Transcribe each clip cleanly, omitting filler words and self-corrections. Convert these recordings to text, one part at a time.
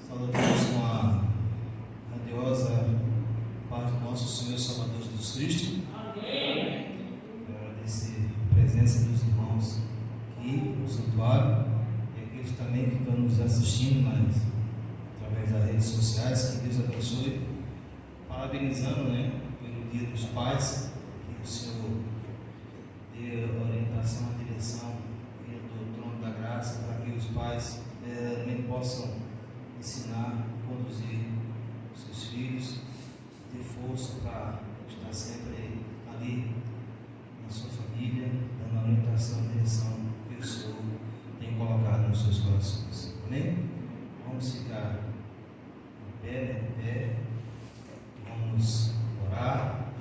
Saudamos com a grandiosa paz do nosso Senhor e Salvador Jesus Cristo. Amém. Quero agradecer a presença dos irmãos aqui no santuário e aqueles também que estão nos assistindo através das redes sociais. Que Deus abençoe. Parabenizando, pelo Dia dos Pais, que o Senhor dê a orientação, a direção do trono da graça para que os pais também possam ensinar, conduzir os seus filhos, ter força para estar sempre ali na sua família, dando a orientação e direção que o Senhor tem colocado nos seus corações. Amém? Vamos ficar em pé, vamos orar,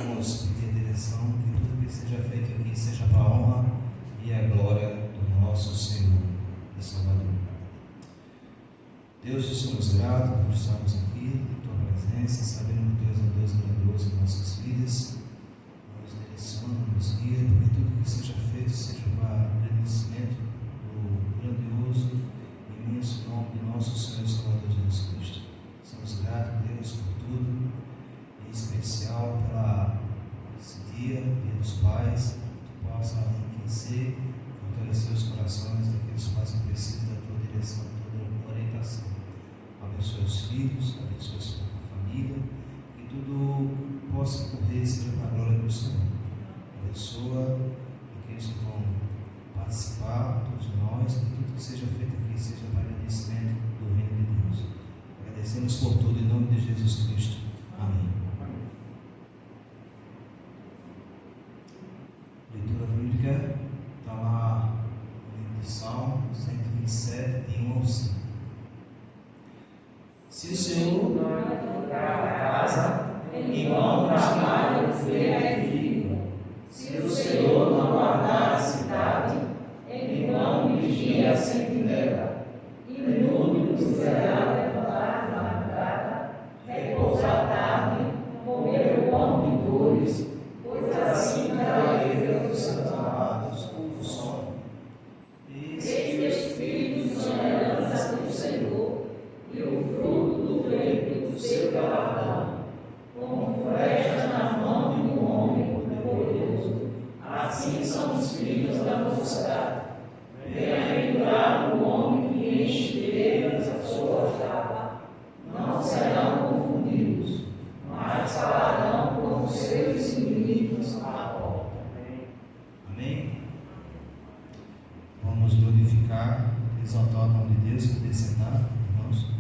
vamos pedir direção, que tudo que seja feito aqui seja para a honra e a glória do nosso Senhor e Salvador. Deus, nós somos gratos por estarmos aqui, em Tua presença, sabendo que Tu és um Deus grandioso em nossas vidas, nos direciona, nos guia, porque tudo que seja feito seja para o agradecimento do grandioso e imenso nome de nosso Senhor e Salvador Jesus Cristo. Somos gratos, Deus, por tudo, em especial para esse dia dos pais, que Tu possa enriquecer, fortalecer os corações daqueles pais que precisam da Tua direção, da Tua orientação. Abençoe os filhos, abençoe a sua família, que tudo possa correr seja para a glória do Senhor. Abençoa aqueles que vão participar, todos nós, que tudo que seja feito aqui seja para agradecimento do reino de Deus. Agradecemos por tudo em nome de Jesus Cristo. Amém. Leitura bíblica está lá no livro de Salmo 127, de 1 ao 5. Se o Senhor não edificar a casa, em vão trabalha os que a edificam. Se o Senhor não guardar a cidade, em vão vigia a sentinela. Inútil será levantar de madrugada, repousar tarde, comer o pão de dores, pois assim dará Deus os seus amados com o sono. Eis os filhos são herança do Senhor, e o fruto do ventre do seu galardão, como flechas nas mãos de um homem poderoso. Assim são os filhos da mocidade. Bem-aventurado o homem que enche deles a sua java. Não serão confundidos, mas falarão com os seus inimigos à porta. Amém? Vamos glorificar, exaltar o nome de Deus, poder sentar, irmãos.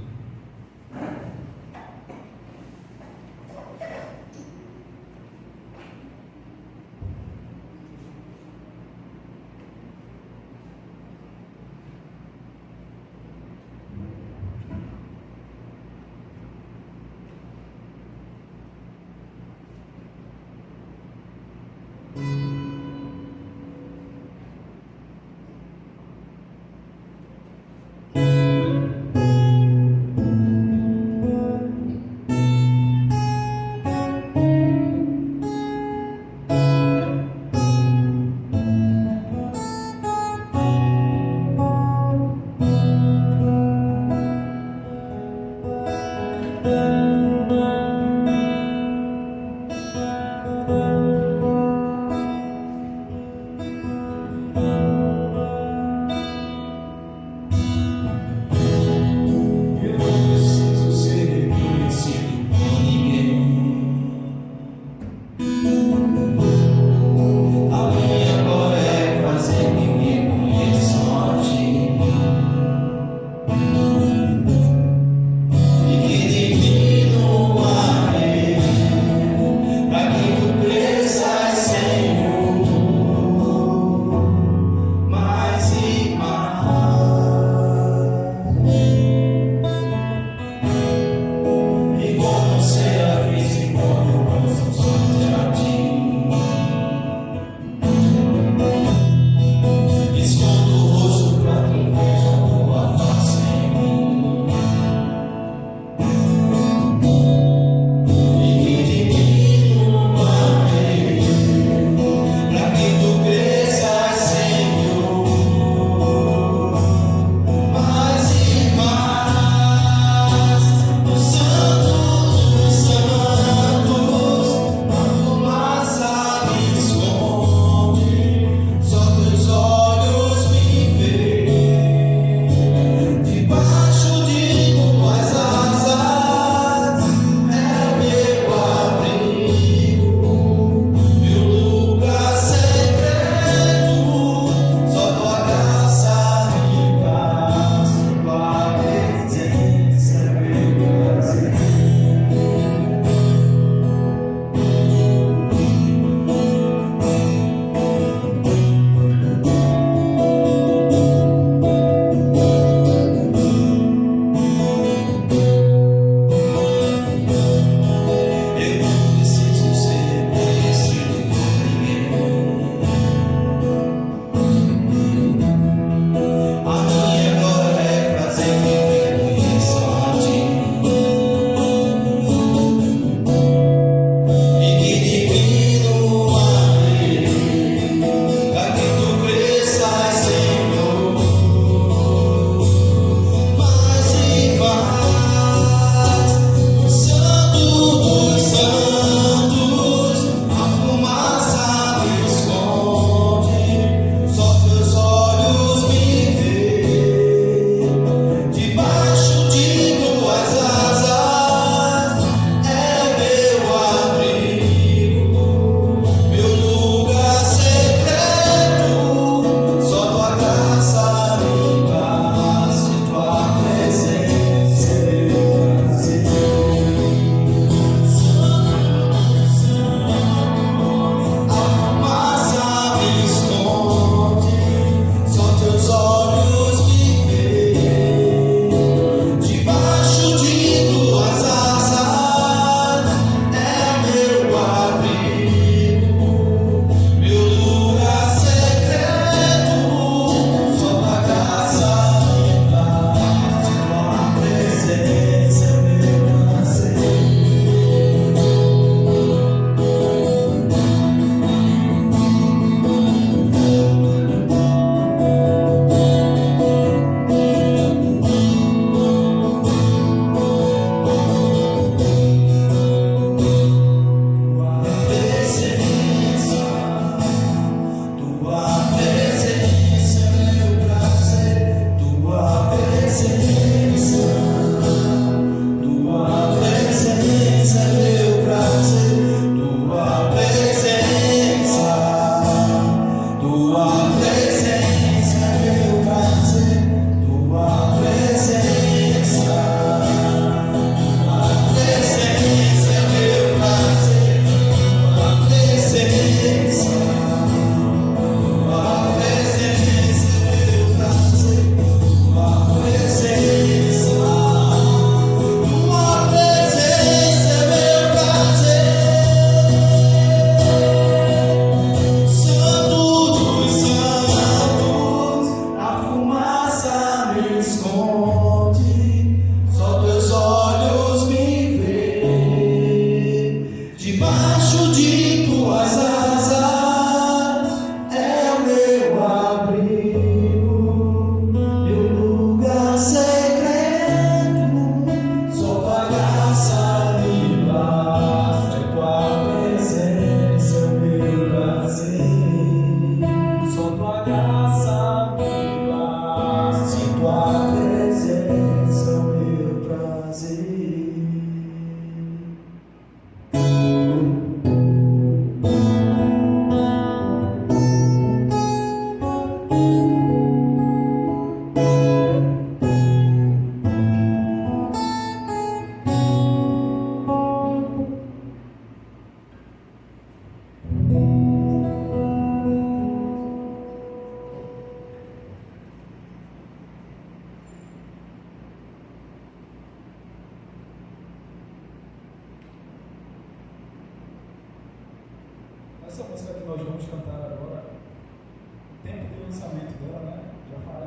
Essa música que nós vamos cantar agora, o tempo de lançamento dela, né? Já faz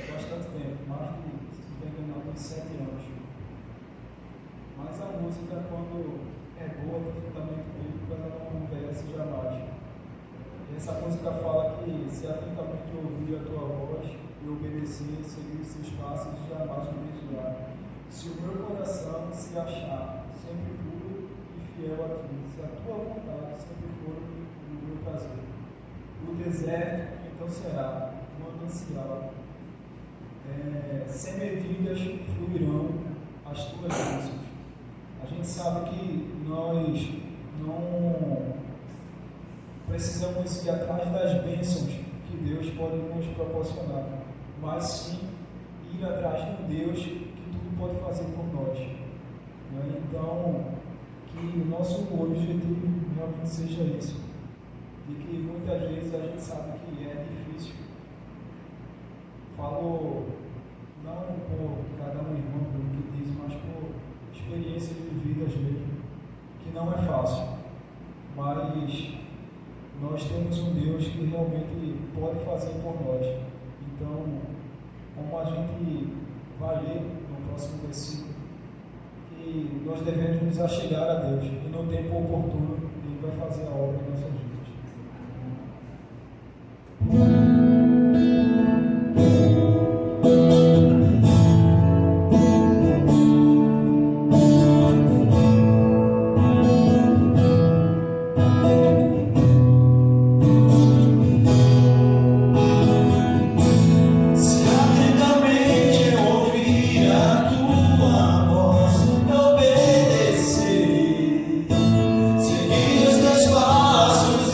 bastante tempo, mais de, se não me engano, uns 7 anos. Mas a música, quando é boa, tem fundamento bíblico, ela não envelhece jamais. E essa música fala que se atentamente ouvir a tua voz e obedecer, seguir os seus passos, jamais me desviar. Se o meu coração se achar sempre puro e fiel a ti, se a tua vontade sempre for no meu prazer. O deserto então será um manancial, sem medidas fluirão as tuas bênçãos. A gente sabe que nós não precisamos ir atrás das bênçãos que Deus pode nos proporcionar, mas sim ir atrás de um Deus que tudo pode fazer por nós. Então, que o nosso objetivo realmente seja isso, e que muitas vezes a gente sabe que é difícil. Falo não por cada um irmão pelo que diz, mas por experiências vividas mesmo, que não é fácil, mas nós temos um Deus que realmente pode fazer por nós. Então, como a gente vai ler no próximo versículo, que nós devemos nos achegar a Deus, e no tempo oportuno Ele vai fazer a obra em nossas vidas. Seguir os teus passos.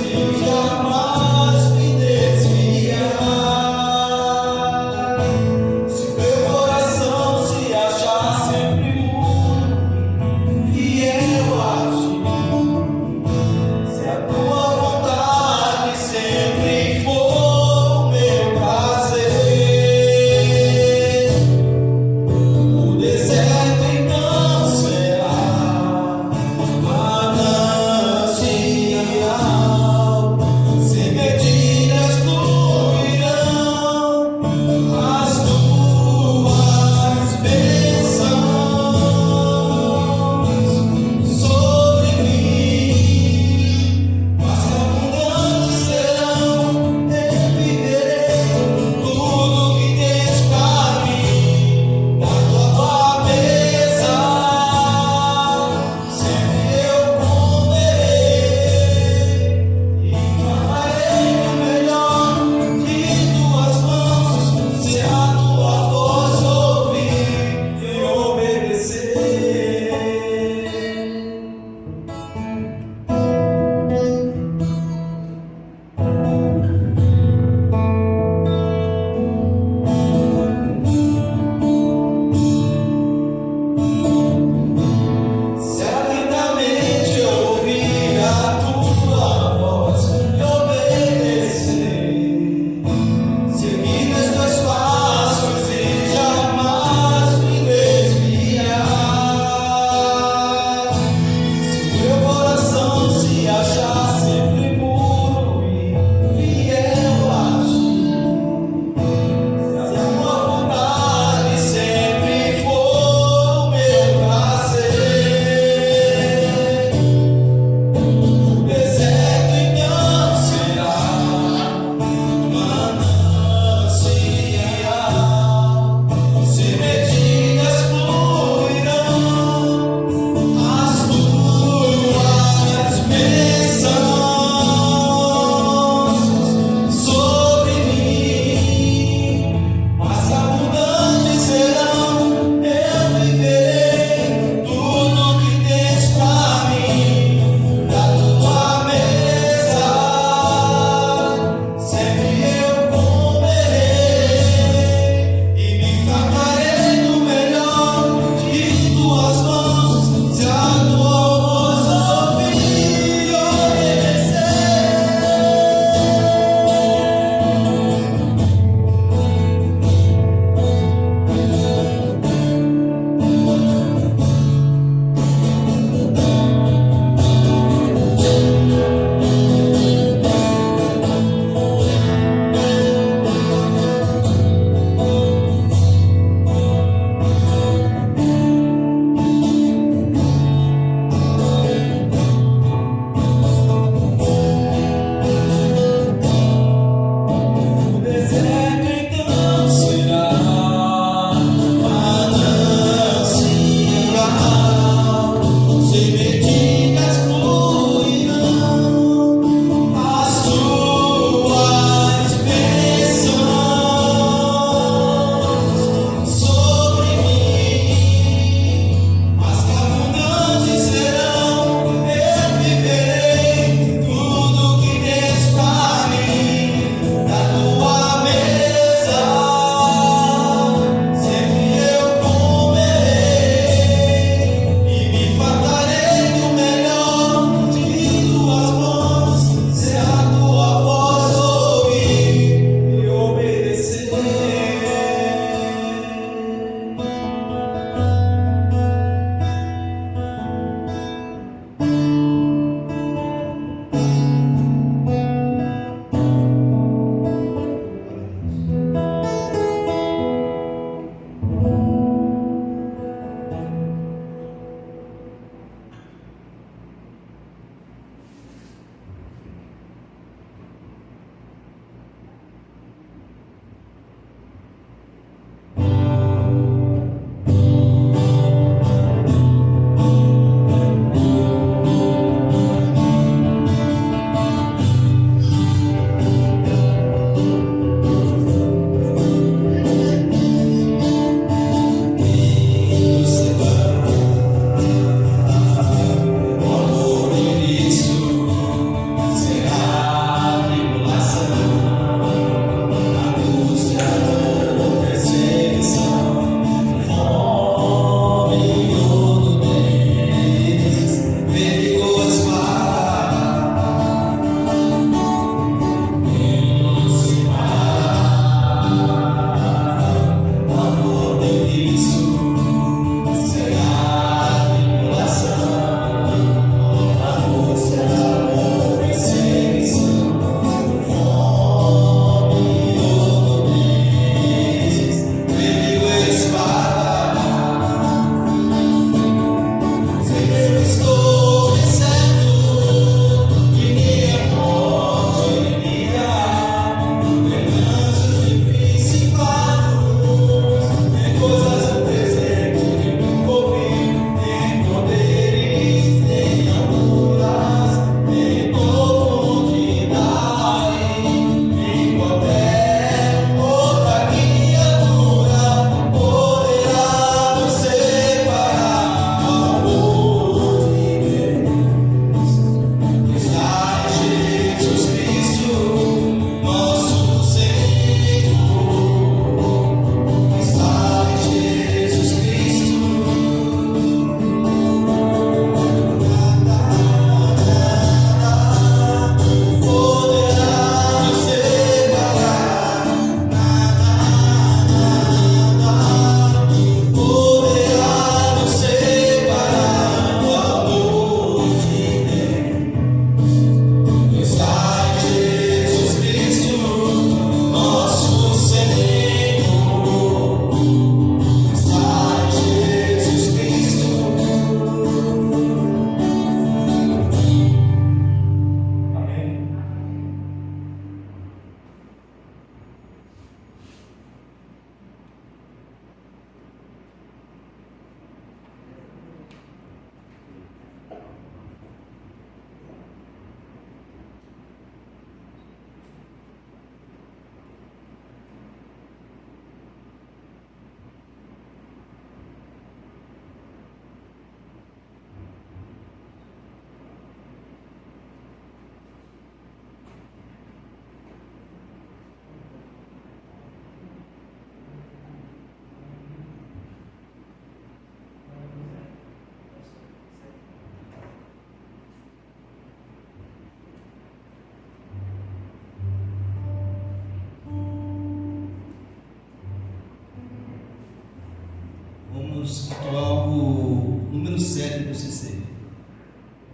vamos entoar o número 7 do CC.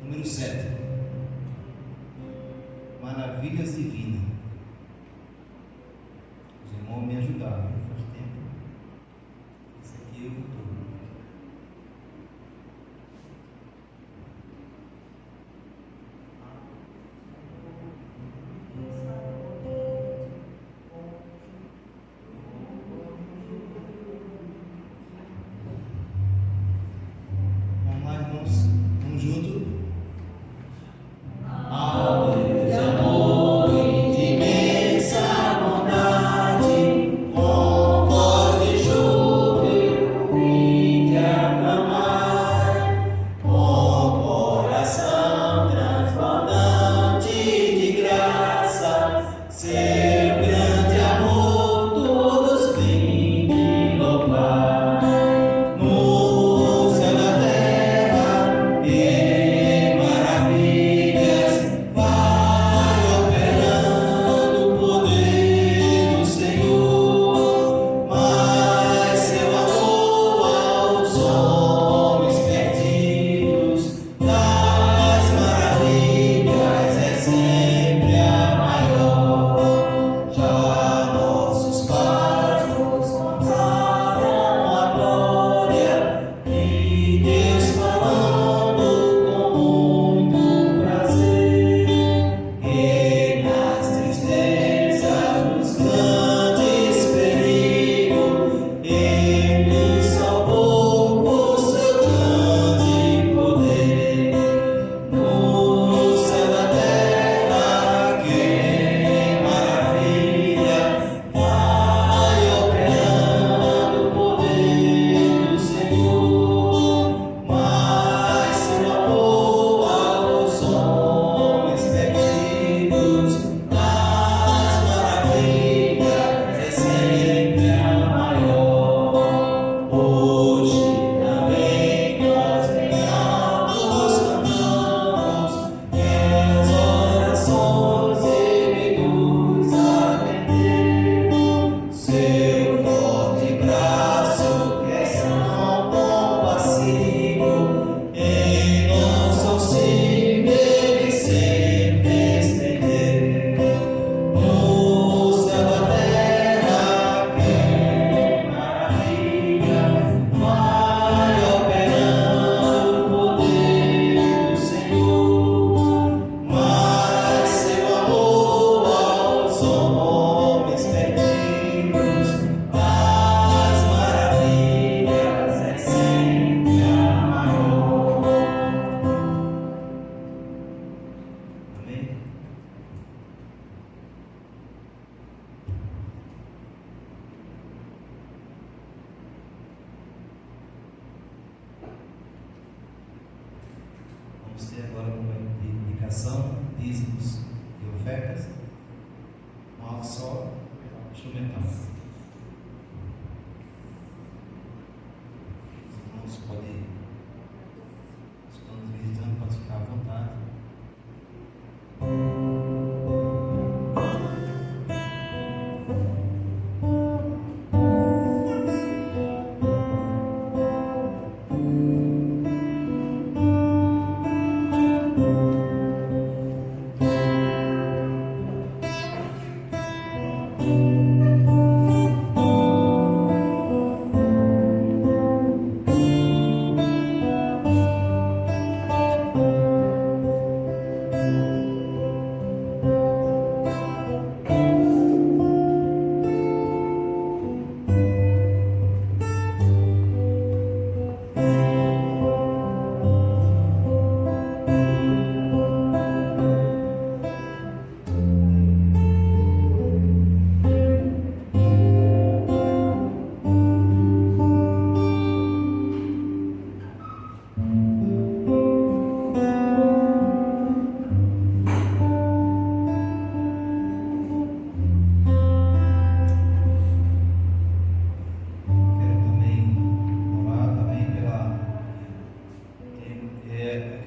Número 7. Maravilhas Divinas. Os irmãos me ajudaram, faz tempo. Esse aqui eu estou. Vamos lá, irmãos. Vamos junto. Vamos ter agora um momento de indicação, dízimos e ofertas. Uma só instrumental. Os irmãos podem, se estão nos visitando, podem ficar à vontade.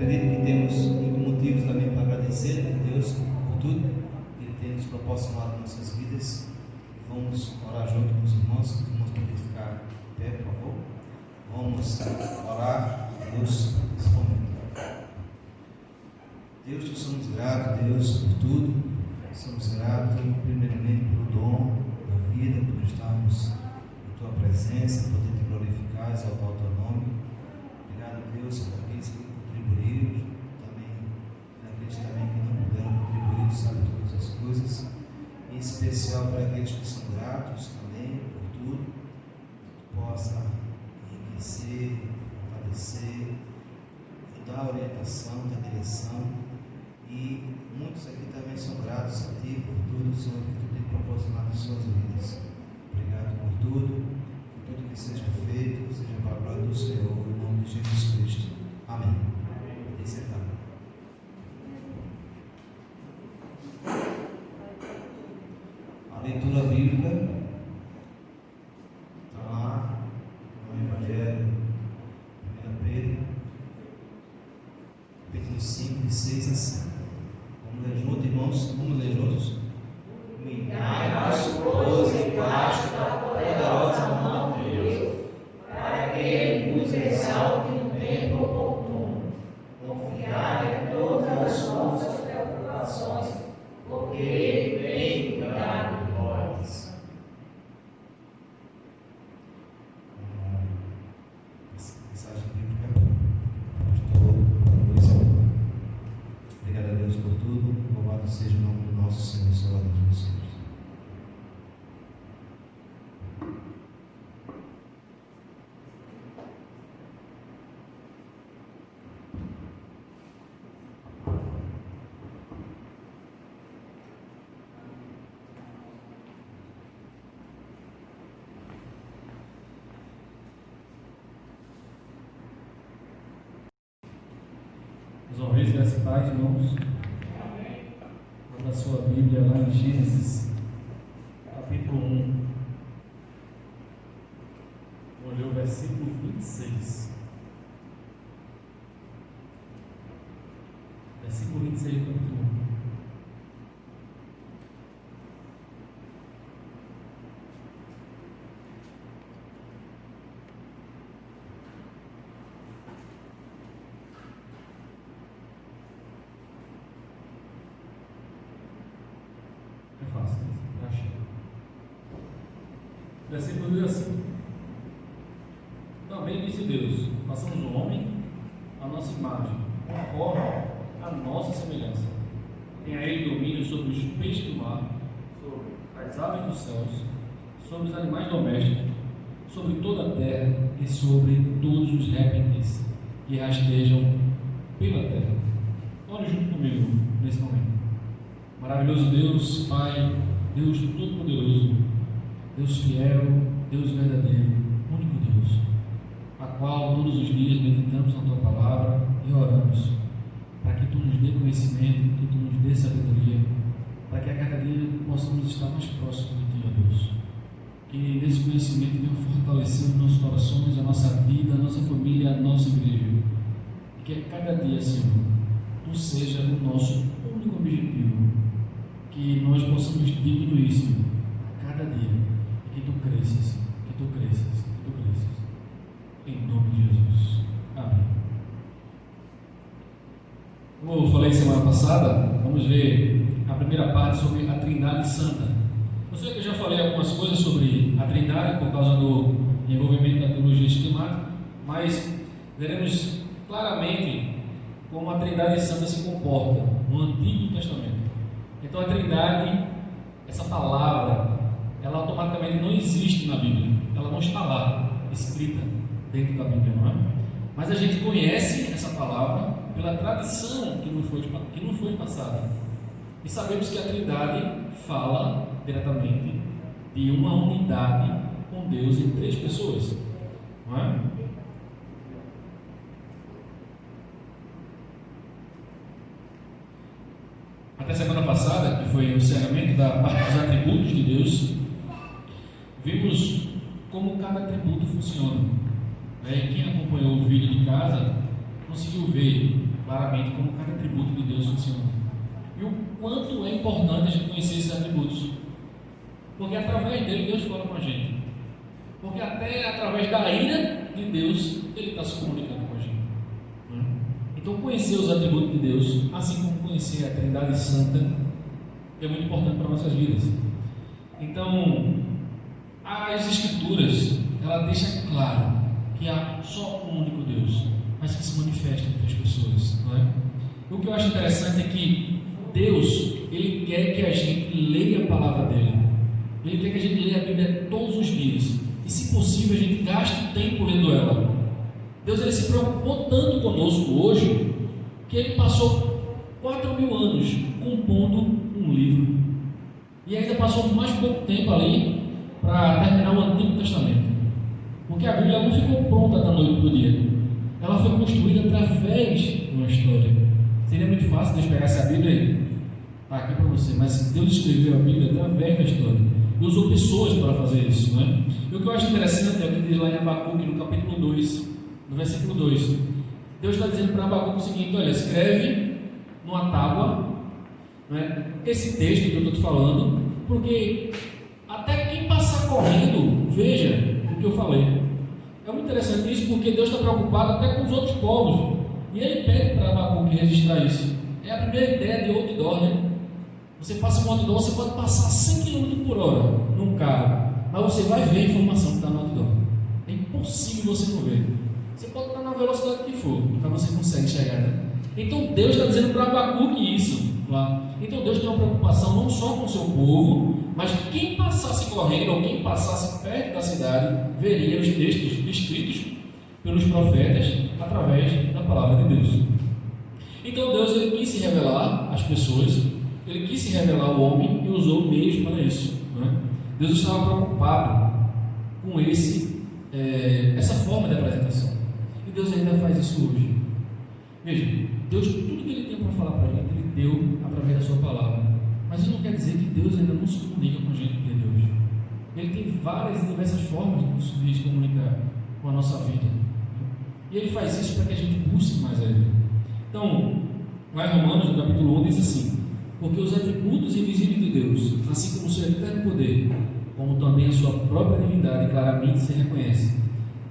Acredito que temos muitos motivos também para agradecer a Deus por tudo que Ele tem nos proporcionado em nossas vidas. Vamos orar junto com os irmãos podem ficar em pé, por favor. Vamos orar a Deus nesse momento. Deus, te somos gratos, Deus, por tudo. Somos gratos, primeiramente, pelo dom da vida, por estarmos em Tua presença, poder Te glorificar, exaltar o Teu nome. Obrigado, Deus, por aqueles que contribuíram, também por aqueles também que não puderam contribuir, sabe todas as coisas. Em especial para aqueles que são gratos também por tudo, que possa enriquecer, fortalecer, dar orientação, dar direção. E muitos aqui também são gratos a Ti por tudo, Senhor, que Tu tem proporcionado em suas vidas. Obrigado por tudo, por tudo que seja feito, seja para a glória do Senhor, em nome de Jesus Cristo. Amém. Pode sentar. A leitura bíblica está lá no Evangelho, 1 Pedro, capítulo 5, de 6 a 7. Vamos ler juntos, irmãos? Vamos ler juntos? Humilhai-vos, pois, debaixo da poderosa mão de Deus, para que Ele vos exalte no tempo oportuno. Confiai em todas as vossas preocupações, porque Ele tem cuidado de vós. Mensagem bíblica. Obrigado a Deus por tudo. Louvado seja o nome do nosso Senhor e Salvador Jesus Cristo. Mais uma vez, graças a Deus, irmãos. Na sua Bíblia, lá em Gênesis, capítulo 1. Vou ler o versículo 26. Versículo 26 do capítulo 1. Versículo diz assim: Também disse Deus: façamos o homem à nossa imagem, conforme a nossa semelhança. Tenha ele domínio sobre os peixes do mar, sobre as aves dos céus, sobre os animais domésticos, sobre toda a terra e sobre todos os répteis que rastejam pela terra. Ore junto comigo nesse momento. Maravilhoso Deus, Pai, Deus Todo-Poderoso, Deus fiel, Deus verdadeiro, único Deus, a qual todos os dias meditamos na Tua palavra e oramos para que Tu nos dê conhecimento, que Tu nos dê sabedoria, para que a cada dia possamos estar mais próximos de Ti, ó Deus. Que nesse conhecimento venha fortalecer os nossos corações, a nossa vida, a nossa família, a nossa igreja. E que a cada dia, Senhor, Tu seja o nosso único objetivo, que nós possamos diminuir, Senhor, a cada dia. Que Tu cresças, que Tu cresças, que Tu cresças. Em nome de Jesus. Amém. Como eu falei semana passada, vamos ver a primeira parte sobre a Trindade Santa. Eu sei que eu já falei algumas coisas sobre a Trindade por causa do envolvimento da teologia sistemática, mas veremos claramente como a Trindade Santa se comporta no Antigo Testamento. Então a Trindade, essa palavra, ela automaticamente não existe na Bíblia, ela não está lá, escrita dentro da Bíblia, não é? Mas a gente conhece essa palavra pela tradição que nos foi passada, e sabemos que a Trindade fala diretamente de uma unidade com Deus em 3 pessoas, não é? Até semana passada, que foi o encerramento da parte dos atributos de Deus, vimos como cada atributo funciona. Quem acompanhou o vídeo de casa conseguiu ver claramente como cada atributo de Deus funciona e o quanto é importante a gente conhecer esses atributos, porque através dele Deus fala com a gente, porque até através da ira de Deus, Ele está se comunicando com a gente. Né? Então, conhecer os atributos de Deus, assim como conhecer a Trindade Santa, é muito importante para nossas vidas. Então, as Escrituras, ela deixa claro que há só um único Deus, mas que se manifesta entre as pessoas, não é? O que eu acho interessante é que Deus, Ele quer que a gente leia a palavra dEle. Ele quer que a gente leia a Bíblia todos os dias. E, se possível, a gente gaste tempo lendo ela. Deus, Ele se preocupou tanto conosco hoje, que Ele passou 4.000 anos compondo um livro. E ainda passou mais pouco tempo ali para terminar o Antigo Testamento. Porque a Bíblia não ficou pronta da noite para o dia. Ela foi construída através de uma história. Seria muito fácil Deus pegar essa Bíblia e está aqui para você, mas Deus escreveu a Bíblia através da história. E usou pessoas para fazer isso, não é? E o que eu acho interessante é o que diz lá em Abacuque, no capítulo 2, no versículo 2. Deus está dizendo para Abacuque o seguinte: olha, escreve numa tábua, não é? Esse texto que eu estou te falando, porque até quem passar correndo, veja o que eu falei. É muito interessante isso, porque Deus está preocupado até com os outros povos. E Ele pede para Abacuque registrar isso. É a primeira ideia de outdoor, né? Você passa um outdoor, você pode passar 100 km por hora num carro, mas você vai ver a informação que está no outdoor. É impossível você não ver. Você pode estar na velocidade que for, mas você consegue chegar, né? Então Deus está dizendo para Abacuque isso lá. Então Deus tem uma preocupação não só com o seu povo, mas quem passasse correndo ou quem passasse perto da cidade veria os textos escritos pelos profetas através da palavra de Deus. Então Deus, Ele quis se revelar às pessoas, Ele quis se revelar ao homem e usou meios para isso, né? Deus estava preocupado com essa forma de apresentação, e Deus ainda faz isso hoje. Veja, Deus, tudo que Ele tem para falar para a gente, Ele deu através da sua palavra, mas isso não quer dizer que Deus ainda não se comunica com a gente de Deus. Ele tem várias e diversas formas de se comunicar com a nossa vida, e Ele faz isso para que a gente busque mais a Ele. Então, lá em Romanos, no capítulo 1, diz assim: porque os atributos invisíveis de Deus, assim como o seu eterno poder, como também a sua própria divindade, claramente se reconhecem,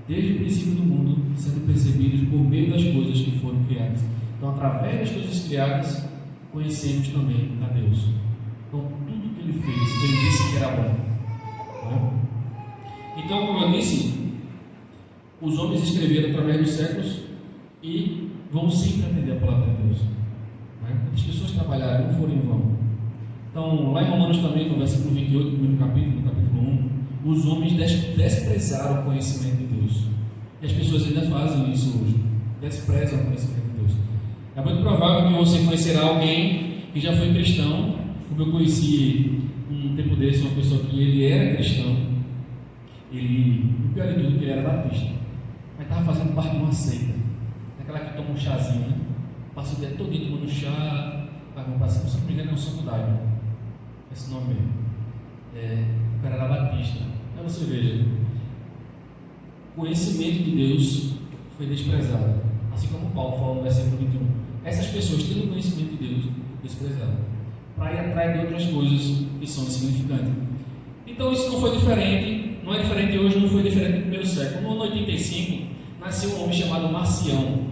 desde o princípio do mundo, sendo percebidos por meio das coisas que foram criadas. Então, através das coisas criadas, conhecemos também a Deus. Então, tudo que Ele fez, Ele disse que era bom. Né? Então, como eu disse, os homens escreveram através dos séculos e vão sempre aprender a palavra de Deus. As pessoas trabalharam, não foram em vão. Então, lá em Romanos também, no versículo 28, no capítulo 1, os homens desprezaram o conhecimento de Deus. E as pessoas ainda fazem isso hoje, desprezam o conhecimento de Deus. É muito provável que você conhecerá alguém que já foi cristão, como eu conheci um tempo desse, uma pessoa que ele era cristão, o pior de tudo, que ele era batista, mas estava fazendo parte de uma seita, aquela que toma um chazinho, né? Passa o dia todo tomando chá, se não me engano é um Santo Daime, esse nome mesmo. O cara era batista. Aí você veja, o conhecimento de Deus foi desprezado, assim como Paulo falou no versículo 21. Essas pessoas tendo conhecimento de Deus, desprezaram, para ir atrás de outras coisas que são insignificantes. Então isso não foi diferente, não é diferente hoje, não foi diferente no primeiro século. No ano 85, nasceu um homem chamado Marcião.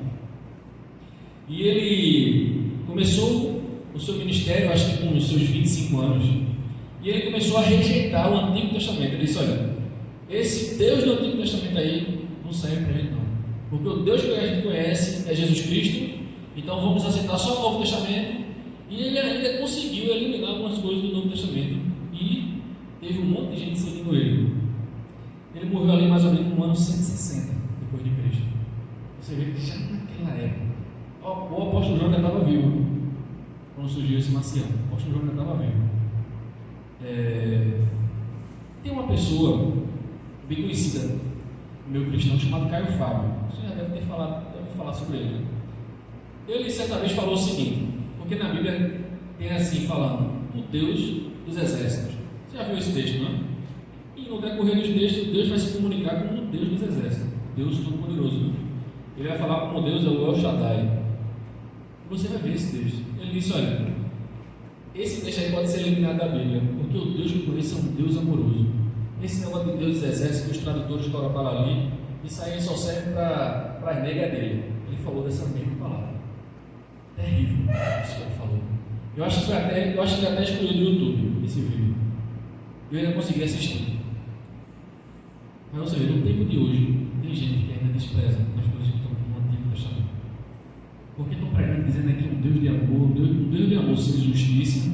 E ele começou o seu ministério, acho que com os seus 25 anos, e ele começou a rejeitar o Antigo Testamento. Ele disse: olha, esse Deus do Antigo Testamento aí não serve para a gente não, porque o Deus que a gente conhece é Jesus Cristo, então vamos aceitar só o Novo Testamento. E ele ainda conseguiu eliminar algumas coisas do Novo Testamento, e teve um monte de gente seguindo ele. Ele morreu ali mais ou menos no ano 160 depois de Cristo. Você vê que já naquela época o apóstolo João ainda estava vivo quando surgiu esse Marcião. O apóstolo João ainda estava vivo. Tem uma pessoa bem conhecida, meu cristão, chamado Caio Fábio. Você já deve falar sobre ele. Ele certa vez falou o seguinte, porque na Bíblia tem assim falando: o Deus dos exércitos. Você já viu esse texto, não é? E no decorrer dos textos, Deus vai se comunicar como o Deus dos exércitos, Deus Todo-Poderoso. Né? Ele vai falar como Deus é o El Shaddai. Você vai ver esse texto. Ele disse: olha, esse texto aí pode ser eliminado da Bíblia, porque o Deus que eu conheço é um Deus amoroso. Esse negócio de Deus dos exércitos que os tradutores colocaram ali isso aí só serve para as negas dele. Ele falou dessa mesma palavra. Terrível isso que ele falou. Eu acho que ele até excluiu do YouTube esse vídeo. Eu ainda consegui assistir. Mas você vê, no tempo de hoje, tem gente que ainda despreza as coisas que estão no Antigo Testamento. Porque estão pregando dizendo que um Deus de amor, um Deus de amor sem justiça,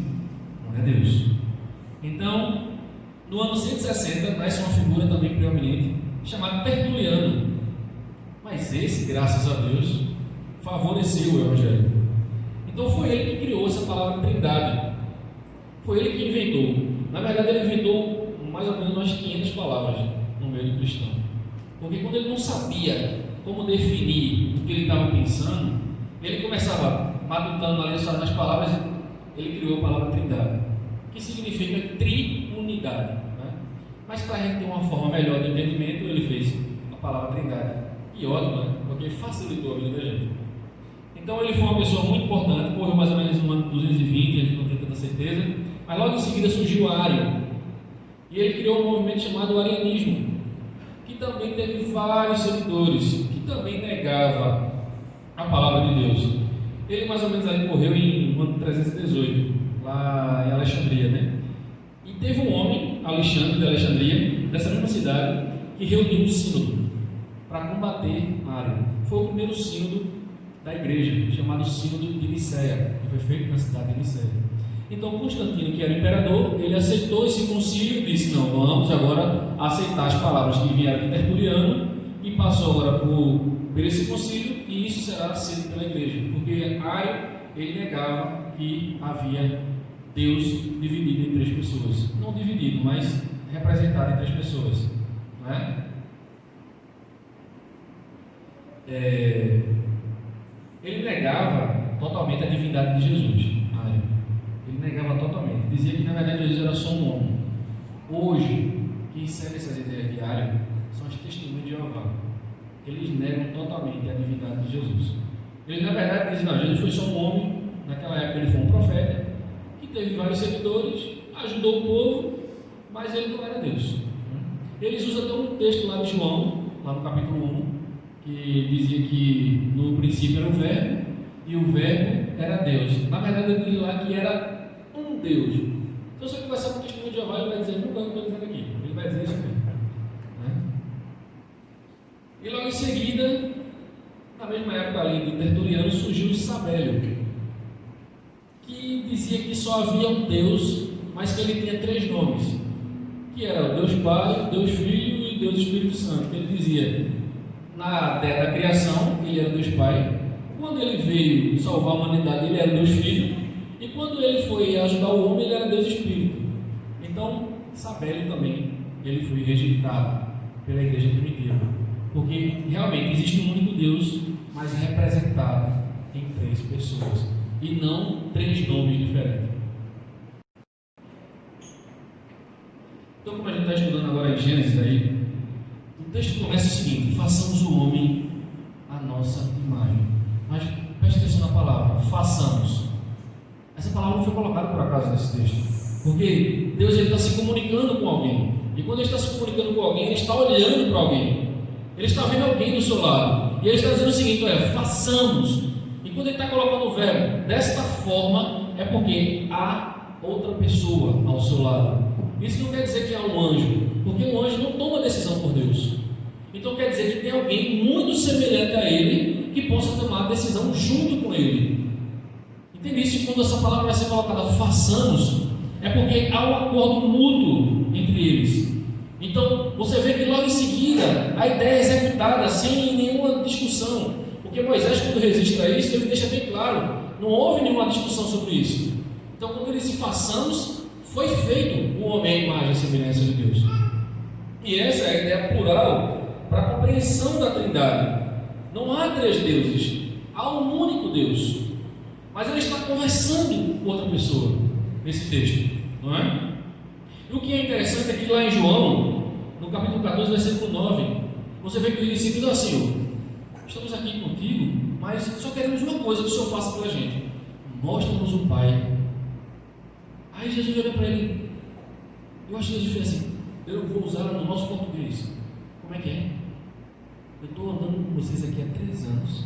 não é Deus. Então, no ano 160, nasce uma figura também preeminente, chamada Tertuliano. Mas esse, graças a Deus, favoreceu o Evangelho. Então foi ele que criou essa palavra trindade. Foi ele que inventou. Na verdade, ele inventou mais ou menos umas 500 palavras no meio do cristão. Porque quando ele não sabia como definir o que ele estava pensando, ele começava matutando ali nas palavras, ele criou a palavra trindade, que significa triunidade. Né? Mas para a gente ter uma forma melhor de entendimento, ele fez a palavra trindade. E ótimo, né? Porque facilitou a vida da gente. Então ele foi uma pessoa muito importante, morreu mais ou menos no ano 220, a gente não tem tanta certeza, mas logo em seguida surgiu o Ário, e ele criou um movimento chamado Arianismo, que também teve vários seguidores, que também negava a palavra de Deus. Ele mais ou menos ali morreu em ano 318, lá em Alexandria, né? E teve um homem, Alexandre de Alexandria, dessa mesma cidade, que reuniu um sínodo para combater Ário. Foi o primeiro sínodo da igreja, chamado Sínodo de Nicéia, que foi feito na cidade de Nicéia. Então Constantino, que era o imperador, ele aceitou esse concílio e disse: não, vamos agora aceitar as palavras que vieram de Tertuliano, e passou agora por esse concílio, e isso será aceito pela igreja, porque Ário, ele negava que havia Deus dividido em 3 pessoas, não dividido, mas representado em 3 pessoas, não é? Ele negava totalmente a divindade de Jesus. Ele negava totalmente. Dizia que na verdade Jesus era só um homem. Hoje, quem segue essas ideias de Ário são as testemunhas de Jeová. Eles negam totalmente a divindade de Jesus. Eles na verdade dizem: não, Jesus foi só um homem. Naquela época ele foi um profeta que teve vários seguidores, ajudou o povo, mas ele não era Deus. Eles usam até um texto lá de João, lá no capítulo 1, que dizia que no princípio era o Verbo, e o Verbo era Deus. Na verdade, ele diz lá que era um Deus. Então, se você conversar com o testemunho de Jeová, ele vai dizer: nunca estou dizendo aqui. Ele vai dizer isso mesmo. Né? E logo em seguida, na mesma época ali de Tertuliano, surgiu o Sabélio, que dizia que só havia um Deus, mas que ele tinha 3 nomes, que era o Deus Pai, Deus Filho e Deus Espírito Santo. Ele dizia: na terra da criação, ele era Deus Pai. Quando ele veio salvar a humanidade, ele era Deus Filho. E quando ele foi ajudar o homem, ele era Deus Espírito. Então, Sabélio também, ele foi rejeitado pela igreja primitiva. Porque realmente existe um único Deus, mas representado em 3 pessoas. E não 3 nomes diferentes. Então, como a gente está estudando agora em Gênesis aí, o texto começa o seguinte: façamos o homem a nossa imagem. Mas preste atenção na palavra, façamos. Essa palavra não foi colocada por acaso nesse texto, porque Deus está se comunicando com alguém, e quando ele está se comunicando com alguém, ele está olhando para alguém, ele está vendo alguém do seu lado, e ele está dizendo o seguinte: façamos. E quando ele está colocando o verbo desta forma, é porque há outra pessoa ao seu lado. Isso não quer dizer que há um anjo, porque o anjo não toma decisão por Deus. Então quer dizer que tem alguém muito semelhante a ele que possa tomar a decisão junto com ele. Entende isso? Quando essa palavra vai ser colocada, façamos, é porque há um acordo mútuo entre eles. Então você vê que logo em seguida a ideia é executada sem nenhuma discussão, porque Moisés, quando registra isso, ele deixa bem claro: não houve nenhuma discussão sobre isso. Então quando ele diz façamos, foi feito o homem à imagem e semelhança de Deus. E essa é a ideia plural para a compreensão da Trindade. Não há 3 deuses, há um único Deus. Mas ele está conversando com outra pessoa nesse texto, não é? E o que é interessante é que lá em João, no capítulo 14, versículo 9, você vê que os discípulos assim: estamos aqui contigo, mas só queremos uma coisa que o Senhor faça pela gente: mostra-nos o Pai. Aí Jesus olha para ele, eu acho que Jesus fez assim: eu vou usar no nosso português. Como é que é? eu estou andando com vocês aqui há 3 anos,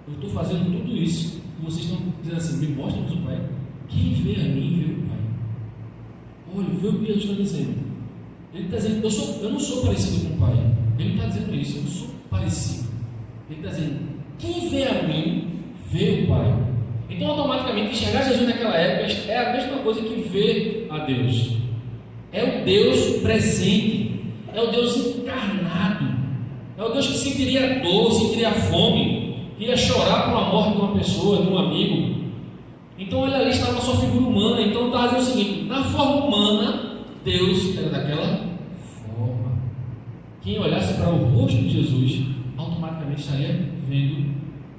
eu estou fazendo tudo isso, e vocês estão dizendo assim, me mostrem o Pai. Quem vê a mim, vê o Pai. Olha, vê o que Jesus está dizendo. Ele está dizendo, eu não sou parecido com o Pai. Ele não está dizendo isso, eu não sou parecido. Ele está dizendo, quem vê a mim, vê o Pai. Então, automaticamente, enxergar Jesus naquela época é a mesma coisa que ver a Deus. É o Deus presente, é o Deus encarnado, é o Deus que sentiria dor, sentiria fome, que ia chorar por a morte de uma pessoa, de um amigo. Então, ele ali estava na sua figura humana. Então, estava dizendo o seguinte: na forma humana, Deus era daquela forma. Quem olhasse para o rosto de Jesus, automaticamente estaria vendo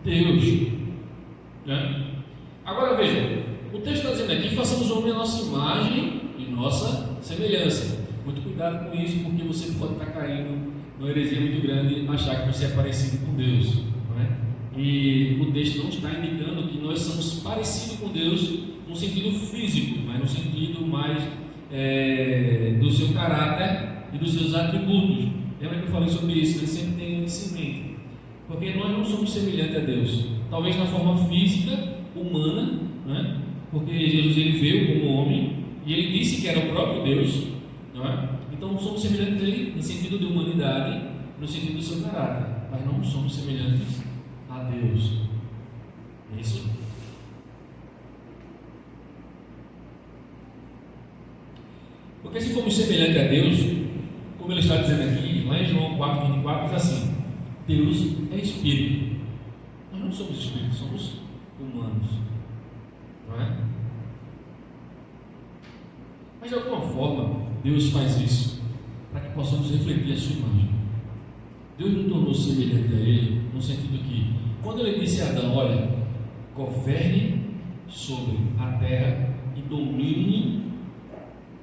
Deus, né? Agora veja, o texto está dizendo aqui: façamos o homem a nossa imagem e nossa semelhança. Muito cuidado com isso, porque você pode estar caindo numa heresia muito grande, achar que você é parecido com Deus, não é? E o texto não está indicando que nós somos parecidos com Deus no sentido físico, mas no sentido mais do seu caráter e dos seus atributos. Lembra que eu falei sobre isso? Ele sempre tem isso em mente, porque nós não somos semelhantes a Deus, talvez na forma física, humana, né? Porque Jesus ele veio como homem e ele disse que era o próprio Deus, não é? Então somos semelhantes dele no sentido de humanidade, no sentido do seu caráter, mas não somos semelhantes a Deus. É isso? Porque se formos semelhantes a Deus, como ele está dizendo aqui, lá em João 4,24, diz assim: Deus é Espírito. Nós não somos Espíritos, somos humanos, não é? Mas de alguma forma, Deus faz isso para que possamos refletir a sua imagem. Deus nos tornou semelhante a Ele, no sentido que, quando Ele disse a Adão: olha, governe sobre a terra e domine,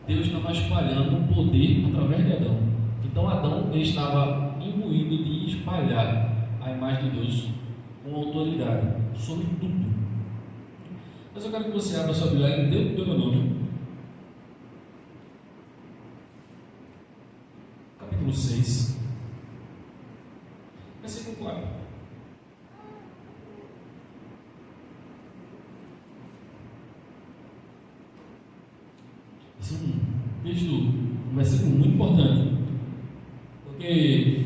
Deus estava espalhando o poder através de Adão. Então Adão ele estava imbuído de espalhar a imagem de Deus com autoridade sobre tudo. Mas eu quero que você abra sua Bíblia em Deuteronômio, capítulo 6, versículo 4. Esse é um texto, um versículo muito importante, porque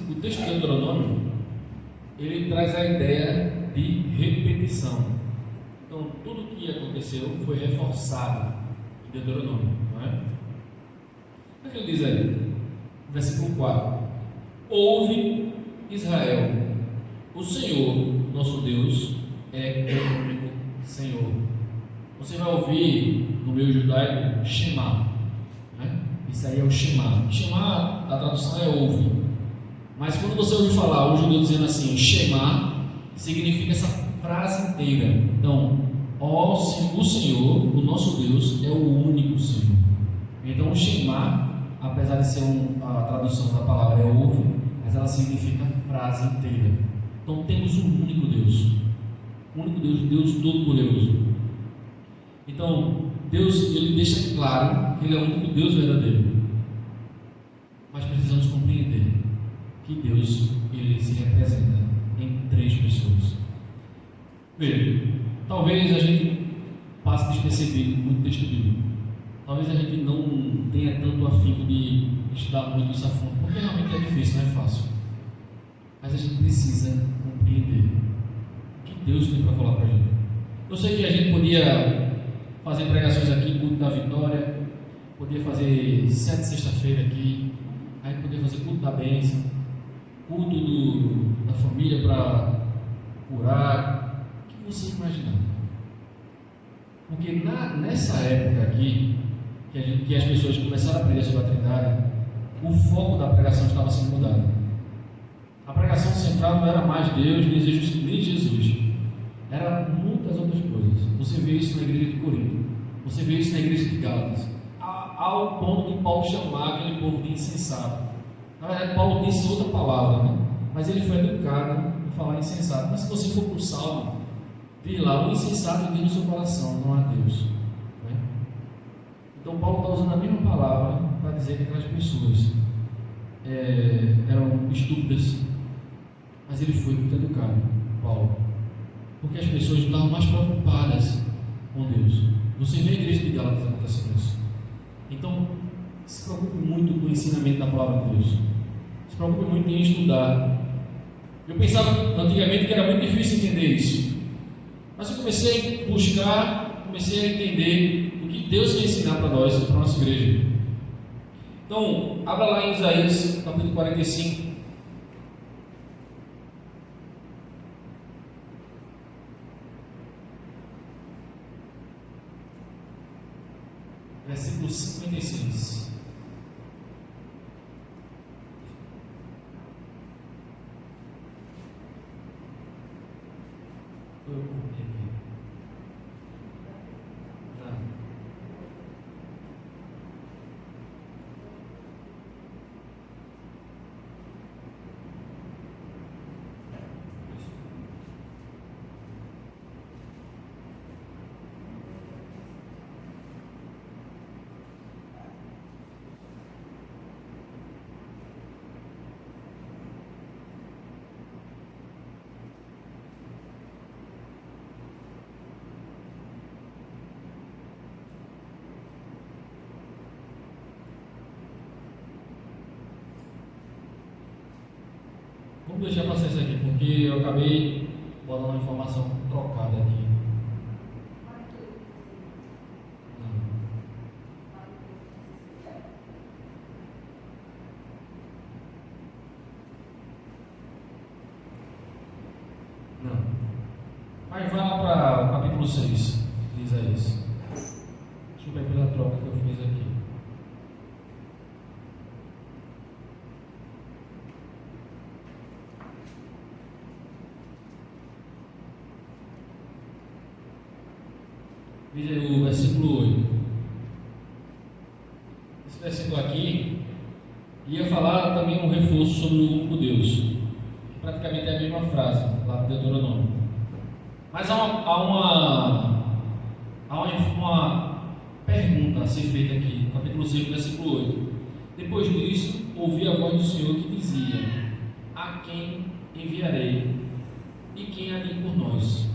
o texto de Deuteronômio ele traz a ideia de repetição. Então, tudo o que aconteceu foi reforçado em Deuteronômio, não é? O que ele diz aí? Versículo 4: Ouve, Israel, o Senhor, nosso Deus, é o único Senhor. Você vai ouvir no meio judaico Shema, né? Isso aí é o Shema. Shema, a tradução é ouve. Mas quando você ouve falar o judeu dizendo assim, Shema, significa essa frase inteira. Então, o Senhor, o nosso Deus, é o único Senhor. Então, o Shema, apesar de ser a tradução da palavra é ouve, mas ela significa a frase inteira. Então, temos um único Deus. O único Deus, Deus Todo-Poderoso. Então, Deus, ele deixa claro que Ele é o único Deus verdadeiro. Mas precisamos compreender que Deus, Ele se representa em 3 pessoas. Veja, talvez a gente passe despercebido muito texto bíblico. Talvez a gente não tenha tanto afinco de estudar muito isso a fundo, porque realmente é difícil, não é fácil. Mas a gente precisa compreender o que Deus tem para falar para a gente. Eu sei que a gente podia fazer pregações aqui, culto da vitória, podia fazer 7 sexta-feira aqui, aí podia fazer culto da bênção, culto da família para curar, o que você imaginar. Porque nessa época aqui, que as pessoas começaram a aprender sobre a Trindade, o foco da pregação estava sendo mudado. A pregação central não era mais Deus, nem Jesus, era muitas outras coisas. Você vê isso na igreja de Corinto, você vê isso na igreja de Gálatas, ao ponto de Paulo chamar aquele povo de insensato. Na verdade, Paulo disse outra palavra, né? Mas ele foi educado em falar insensato. Mas se você for para o Salmo, diz lá: o insensato diz no seu coração, não há Deus, né? Então Paulo está usando a mesma palavra para dizer que aquelas pessoas eram estúpidas, mas ele foi muito educado, Paulo, porque as pessoas estavam mais preocupadas com Deus. Você vê a igreja de Gálatas acontecendo isso. Então, se preocupe muito com o ensinamento da palavra de Deus. Se preocupe muito em estudar. Eu pensava antigamente que era muito difícil entender isso, mas eu comecei a buscar, comecei a entender o que Deus quer ensinar para nós, para a nossa igreja. Então, abra lá em Isaías, capítulo 45. Versículo 56. Vamos deixar passar isso aqui, porque eu acabei botando uma informação trocada aqui. Não. Mas vai lá para o capítulo 6 de Isaías. Deixa eu ver pela troca que eu fiz aqui. Veja o versículo 8. Esse versículo aqui ia falar também um reforço sobre o único Deus, que praticamente é a mesma frase lá do Deuteronômio. Mas há uma pergunta a ser feita aqui, no capítulo 6, versículo 8. Depois disso, ouvi a voz do Senhor que dizia: a quem enviarei e quem há de ir por nós?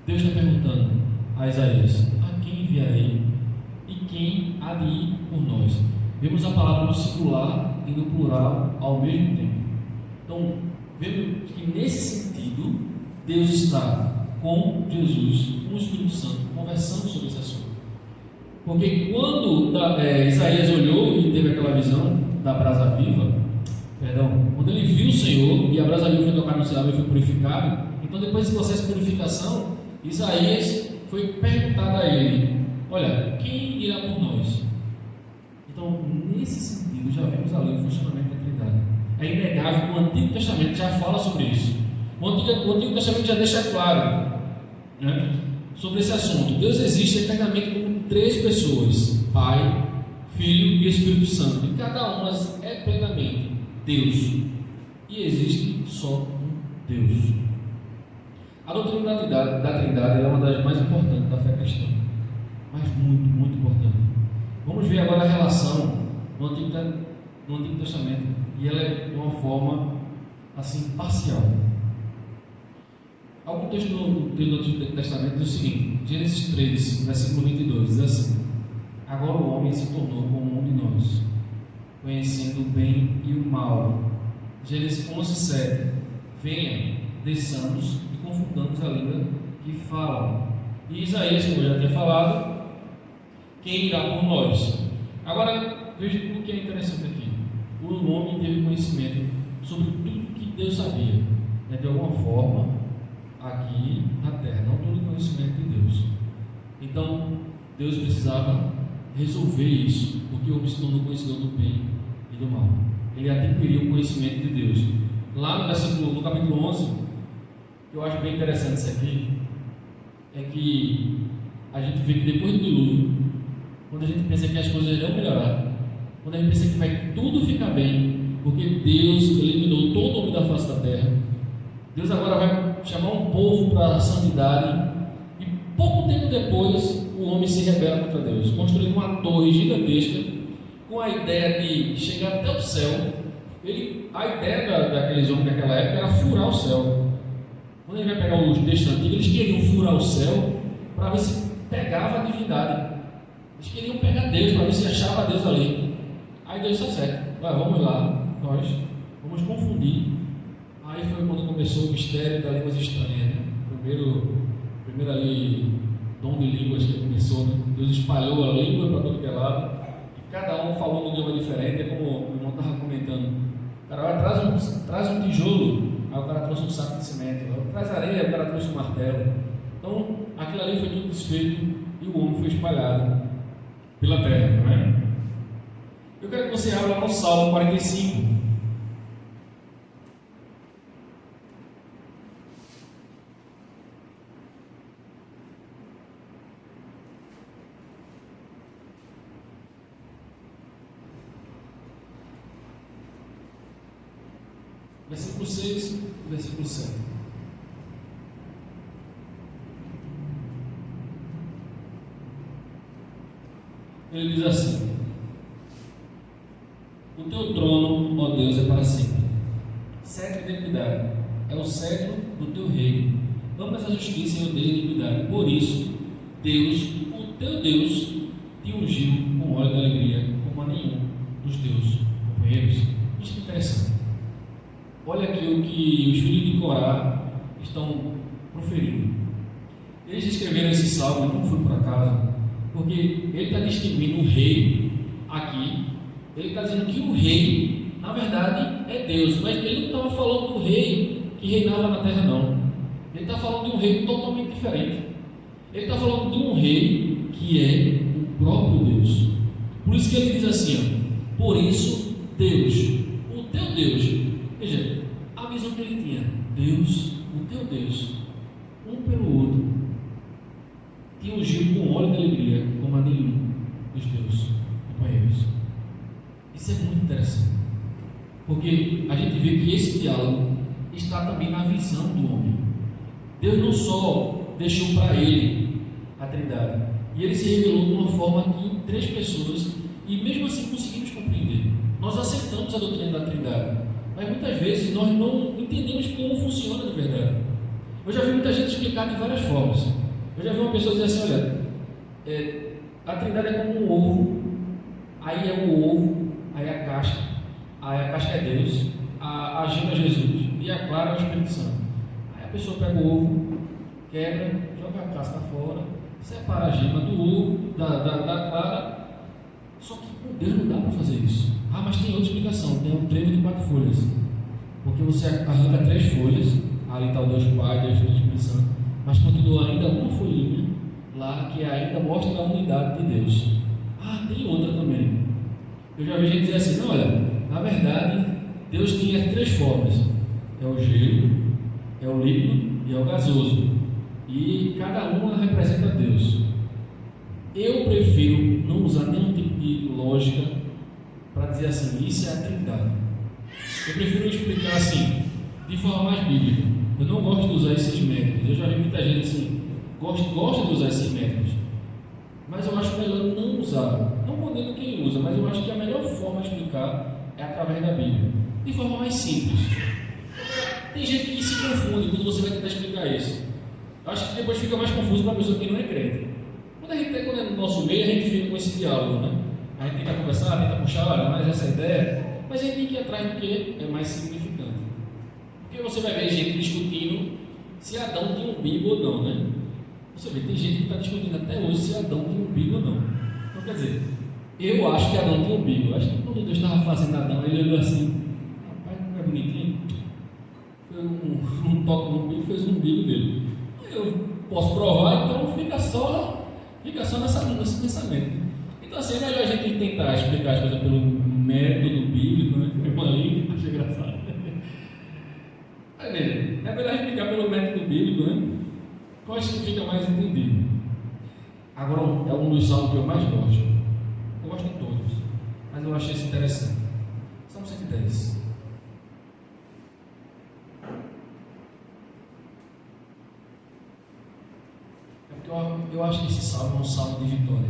Deus está perguntando a Isaías: a quem enviarei e quem há de ir por nós? Vemos a palavra no singular e no plural ao mesmo tempo. Então, vemos que nesse sentido, Deus está com Jesus, com o Espírito Santo, conversando sobre esse assunto. Porque quando Isaías olhou e teve aquela visão da brasa viva, quando ele viu o Senhor e a brasa viva foi tocada no céu e foi purificado, então depois desse processo de purificação, Isaías foi perguntado a ele: olha, quem irá por nós? Então, nesse sentido, já vemos ali o funcionamento da Trindade. É inegável que o Antigo Testamento já fala sobre isso. O Antigo Testamento já deixa claro, né, sobre esse assunto. Deus existe eternamente como três pessoas: Pai, Filho e Espírito Santo. E cada uma é plenamente Deus. E existe só um Deus. A doutrina da Trindade é uma das mais importantes da fé cristã, mas muito, muito importante. Vamos ver agora a relação no Antigo Testamento, e ela é de uma forma assim parcial. Algum texto do Antigo Testamento diz o seguinte: Gênesis 3, versículo 22, diz assim: agora o homem se tornou como um de nós, conhecendo o bem e o mal. Gênesis 11, 7: venha, desçamos e confundamos a língua que falam. E Isaías, como eu já tinha falado, quem irá por nós? Agora, veja o que é interessante aqui. O homem teve conhecimento sobre tudo que Deus sabia, né, de alguma forma, aqui na terra, não todo o conhecimento de Deus. Então, Deus precisava resolver isso, porque o homem se tornou conhecedor do bem e do mal. Ele adquiriu o conhecimento de Deus. Lá no capítulo 11, que eu acho bem interessante isso aqui, é que a gente vê que depois do dilúvio, quando a gente pensa que as coisas irão melhorar, quando a gente pensa que vai tudo ficar bem, porque Deus eliminou todo o homem da face da terra, Deus agora vai chamar um povo para a santidade, e pouco tempo depois o homem se rebela contra Deus, construindo uma torre gigantesca com a ideia de chegar até o céu. A ideia daqueles homens daquela época era furar o céu. Quando a gente vai pegar os textos antigos, eles queriam furar o céu para ver se pegava a divindade. Eles queriam pegar Deus para ver se achava Deus ali. Aí Deus está certo. Vamos lá, nós vamos confundir. Aí foi quando começou o mistério das línguas estranhas, né? Primeiro ali, dom de línguas que começou, né? Deus espalhou a língua para todo que é lado, e cada um falou num idioma diferente. É como o irmão estava comentando: o cara traz um tijolo, aí o cara trouxe um saco de cimento, traz areia, o cara trouxe um martelo. Então, aquilo ali foi tudo desfeito e o homem foi espalhado pela terra, não é? Eu quero que você abra no Salmo 45. Versículo 6, versículo 7. Ele diz assim: o teu trono, ó Deus, é para sempre. Cetro de equidade é o cetro do teu reino. Amas a justiça e odeia a iniquidade. Por isso, Deus, o teu Deus, te ungiu com óleo de alegria, como a nenhum dos teus companheiros. Isso é interessante. Olha aqui o que os filhos de Corá estão proferindo. Eles escreveram esse salmo, não foi por acaso, porque ele está distinguindo o rei aqui. Ele está dizendo que o rei, na verdade, é Deus, mas ele não estava falando do rei que reinava na terra, não. Ele está falando de um rei totalmente diferente. Ele está falando de um rei que é o próprio Deus. Por isso que ele diz assim: ó, por isso, Deus, o teu Deus. Veja, a visão que ele tinha: Deus, o teu Deus, um pelo outro, te ungiu com óleo de alegria, como a nenhum dos teus companheiros. Isso é muito interessante, porque a gente vê que esse diálogo está também na visão do homem. Deus não só deixou para ele a Trindade, e ele se revelou de uma forma que em 3 pessoas, e mesmo assim conseguimos compreender. Nós aceitamos a doutrina da Trindade, mas muitas vezes nós não entendemos como funciona de verdade. Eu já vi muita gente explicar de várias formas. Eu já vi uma pessoa dizer assim: olha, a Trindade é como um ovo, aí é o ovo, aí a casca é Deus, a gema é Jesus e a clara é o Espírito Santo. Aí a pessoa pega o ovo, quebra, joga a casca fora, separa a gema do ovo, da clara. Só que com Deus não dá para fazer isso. Mas tem outra explicação: tem um trevo de 4 folhas, porque você arranca 3 folhas, ali está o Deus Pai, Deus Filho e Espírito Santo, mas continua ainda uma folhinha lá que ainda mostra a unidade de Deus. Tem outra também. Eu já vi gente dizer assim: não, olha, na verdade Deus tinha 3 formas: é o gelo, é o líquido e é o gasoso, e cada uma representa Deus. Eu prefiro não usar nenhum tipo de lógica para dizer assim: isso é a Trindade. Eu prefiro explicar assim, de forma mais bíblica. Eu não gosto de usar esses métodos. Eu já vi muita gente assim, gosta de usar esses métodos, mas eu acho melhor não usar. Não condeno quem usa, mas eu acho que a melhor forma de explicar é através da Bíblia, de forma mais simples. Tem gente que se confunde quando você vai tentar explicar isso. Eu acho que depois fica mais confuso para a pessoa que não é crente. Quando é no nosso meio, a gente fica com esse diálogo, né? A gente tenta conversar, tenta puxar, olha, mas essa ideia, mas a gente tem que ir atrás do que é mais significante. Porque você vai ver gente discutindo se Adão tinha umbigo ou não, né? Você vê, tem gente que está discutindo até hoje se Adão tinha umbigo ou não. Então, quer dizer, eu acho que Adão tinha umbigo. Eu acho que quando Deus estava fazendo Adão, ele olhou assim: rapaz, não é bonitinho? Foi um toque no umbigo, fez o umbigo dele. Eu posso provar, então fica só nesse pensamento. Então, assim, é melhor a gente tentar explicar as coisas pelo método bíblico, né? É uma língua, acho engraçado. Aí, veja, é melhor explicar pelo método bíblico, né? Eu acho que fica mais entendido. Agora, é um dos salmos que eu mais gosto. Eu gosto de todos, mas eu achei isso interessante. Salmo 110. É porque eu acho que esse salmo é um salmo de vitória.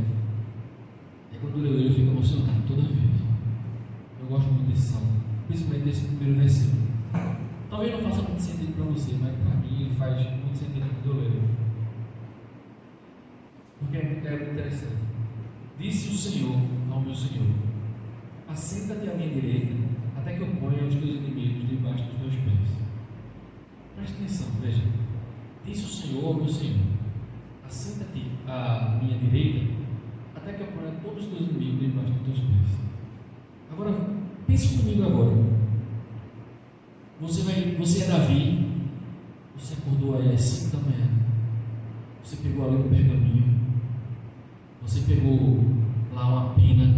E quando eu leio ele, eu fico emocionado toda vez. desse salmo, principalmente desse primeiro versículo. Talvez não faça muito sentido para você, mas para mim ele faz muito sentido quando eu leio. Porque é muito interessante. Disse o Senhor ao meu Senhor: assenta-te à minha direita, até que eu ponha os teus inimigos debaixo dos teus pés. Preste atenção, veja. Disse o Senhor ao meu Senhor: assenta-te à minha direita, até que eu ponha todos os teus inimigos debaixo dos teus pés. Agora, pense comigo agora. Você é Davi, você acordou aí às 5 da manhã, você pegou ali um pergaminho, você pegou lá uma pena,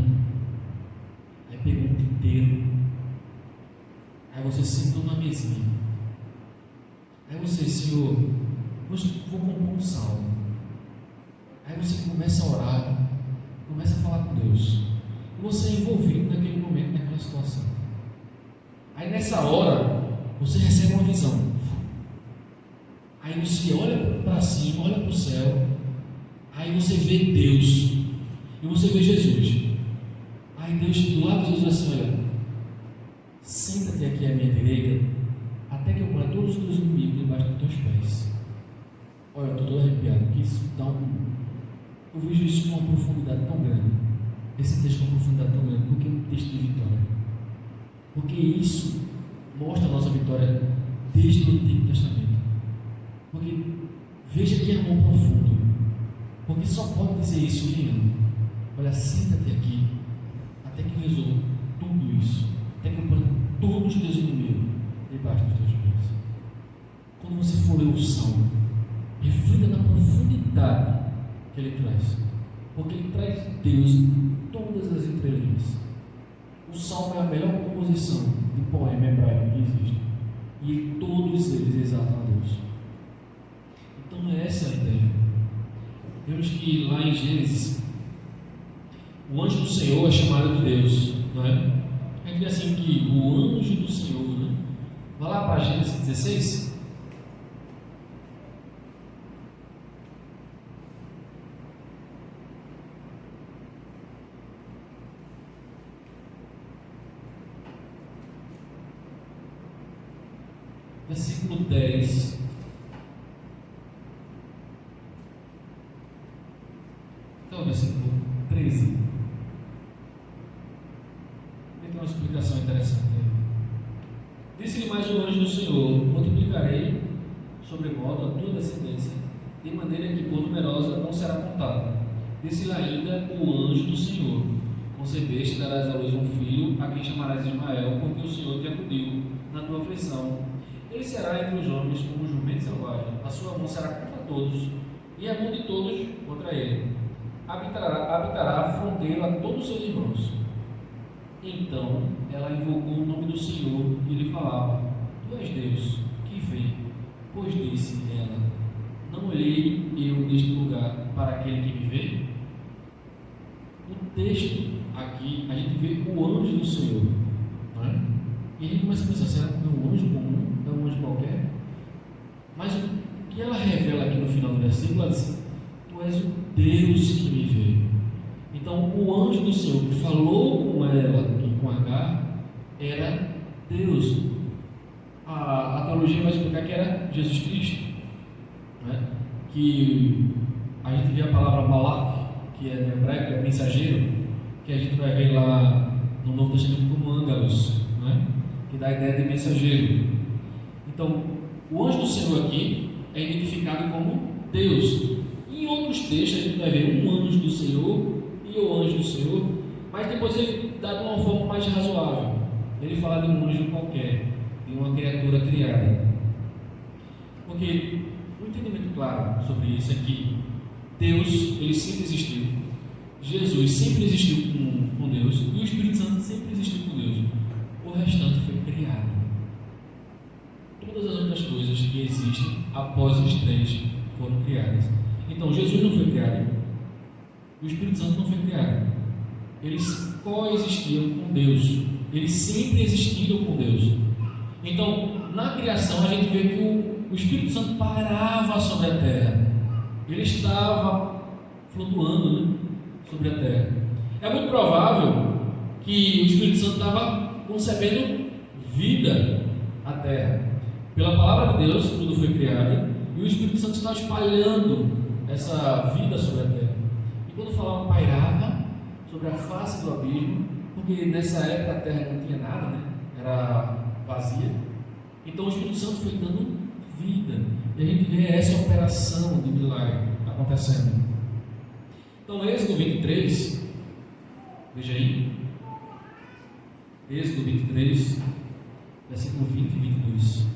aí pegou um tinteiro, aí você sentou na mesinha, aí você, Senhor, vou compor um salmo, aí você começa a orar, começa a falar com Deus, e você é envolvido naquele momento, naquela situação. Aí nessa hora você recebe uma visão, aí você olha para cima, olha para o céu, aí você vê Deus e você vê Jesus. Aí Deus do lado de Jesus assim: olha, senta-te aqui à minha direita, até que eu ponha todos os teus inimigos debaixo dos teus pés. Olha, eu estou todo arrepiado, porque isso dá eu vejo isso com uma profundidade tão grande, esse texto com uma profundidade tão grande, porque é um texto de vitória, porque isso mostra a nossa vitória desde o Antigo Testamento. Porque veja que amor profundo, porque só pode dizer isso guiando. Olha, senta-te aqui, até que eu resolva tudo isso, até que eu ponha todos os teus inimigos debaixo dos teus pés. Quando você for ler o salmo, reflita na profundidade que ele traz, porque ele traz Deus em todas as entrelinhas. O salmo é a melhor composição de poema hebraico que existe, e todos eles exaltam a Deus. Então essa é a ideia. Vemos que lá em Gênesis, o anjo do Senhor é chamado de Deus, não é? A gente vê assim que o anjo do Senhor, né? Vai lá para Gênesis 16. Versículo 10. Então, versículo 13. Tem uma explicação interessante aí. Disse-lhe mais o anjo do Senhor: multiplicarei sobremodo a tua descendência, de maneira que por numerosa não será contada. Disse-lhe ainda o anjo do Senhor: concebeste e darás à luz um filho, a quem chamarás Ismael, porque o Senhor te acudiu na tua aflição. Ele será entre os homens como um jumento selvagem, a sua mão será contra todos, e a mão de todos contra ele. Habitará a fronteira a todos os seus irmãos. Então ela invocou o nome do Senhor e lhe falava: tu és Deus, que vê. Pois disse ela: não olhei eu deste lugar para aquele que me vê? No texto aqui a gente vê o anjo do Senhor, não é? E a gente começa a pensar: será que é um anjo comum? É um anjo qualquer? Mas o que ela revela aqui no final do versículo, ela diz: tu és o Deus que me vê. Então o anjo do Senhor que falou com ela e com Agar era Deus. A teologia vai explicar que era Jesus Cristo, né? Que a gente vê a palavra malach, que é no hebraico, é mensageiro, que a gente vai ver lá no Novo Testamento como ângelos, né? Que dá a ideia de mensageiro. Então, o anjo do Senhor aqui é identificado como Deus. Em outros textos, a gente vai ver um anjo do Senhor e o anjo do Senhor, mas depois ele dá de uma forma mais razoável. Ele fala de um anjo qualquer, de uma criatura criada. Porque o entendimento claro sobre isso é que Deus, ele sempre existiu. Jesus sempre existiu com Deus, e o Espírito Santo sempre existiu com Deus. O restante foi criado. Todas as outras coisas que existem após os três foram criadas. Então Jesus não foi criado, o Espírito Santo não foi criado. Eles coexistiam com Deus, eles sempre existiram com Deus. Então na criação a gente vê que o Espírito Santo parava sobre a terra, ele estava flutuando, né, sobre a terra. É muito provável que o Espírito Santo estava concebendo vida à terra. Pela palavra de Deus, tudo foi criado, e o Espírito Santo está espalhando essa vida sobre a terra. E quando falava pairava sobre a face do abismo, porque nessa época a terra não tinha nada, né? Era vazia. Então o Espírito Santo foi dando vida, e a gente vê essa operação de milagre acontecendo. Então, Êxodo 23, veja aí, Êxodo 23, versículo 20 e 22.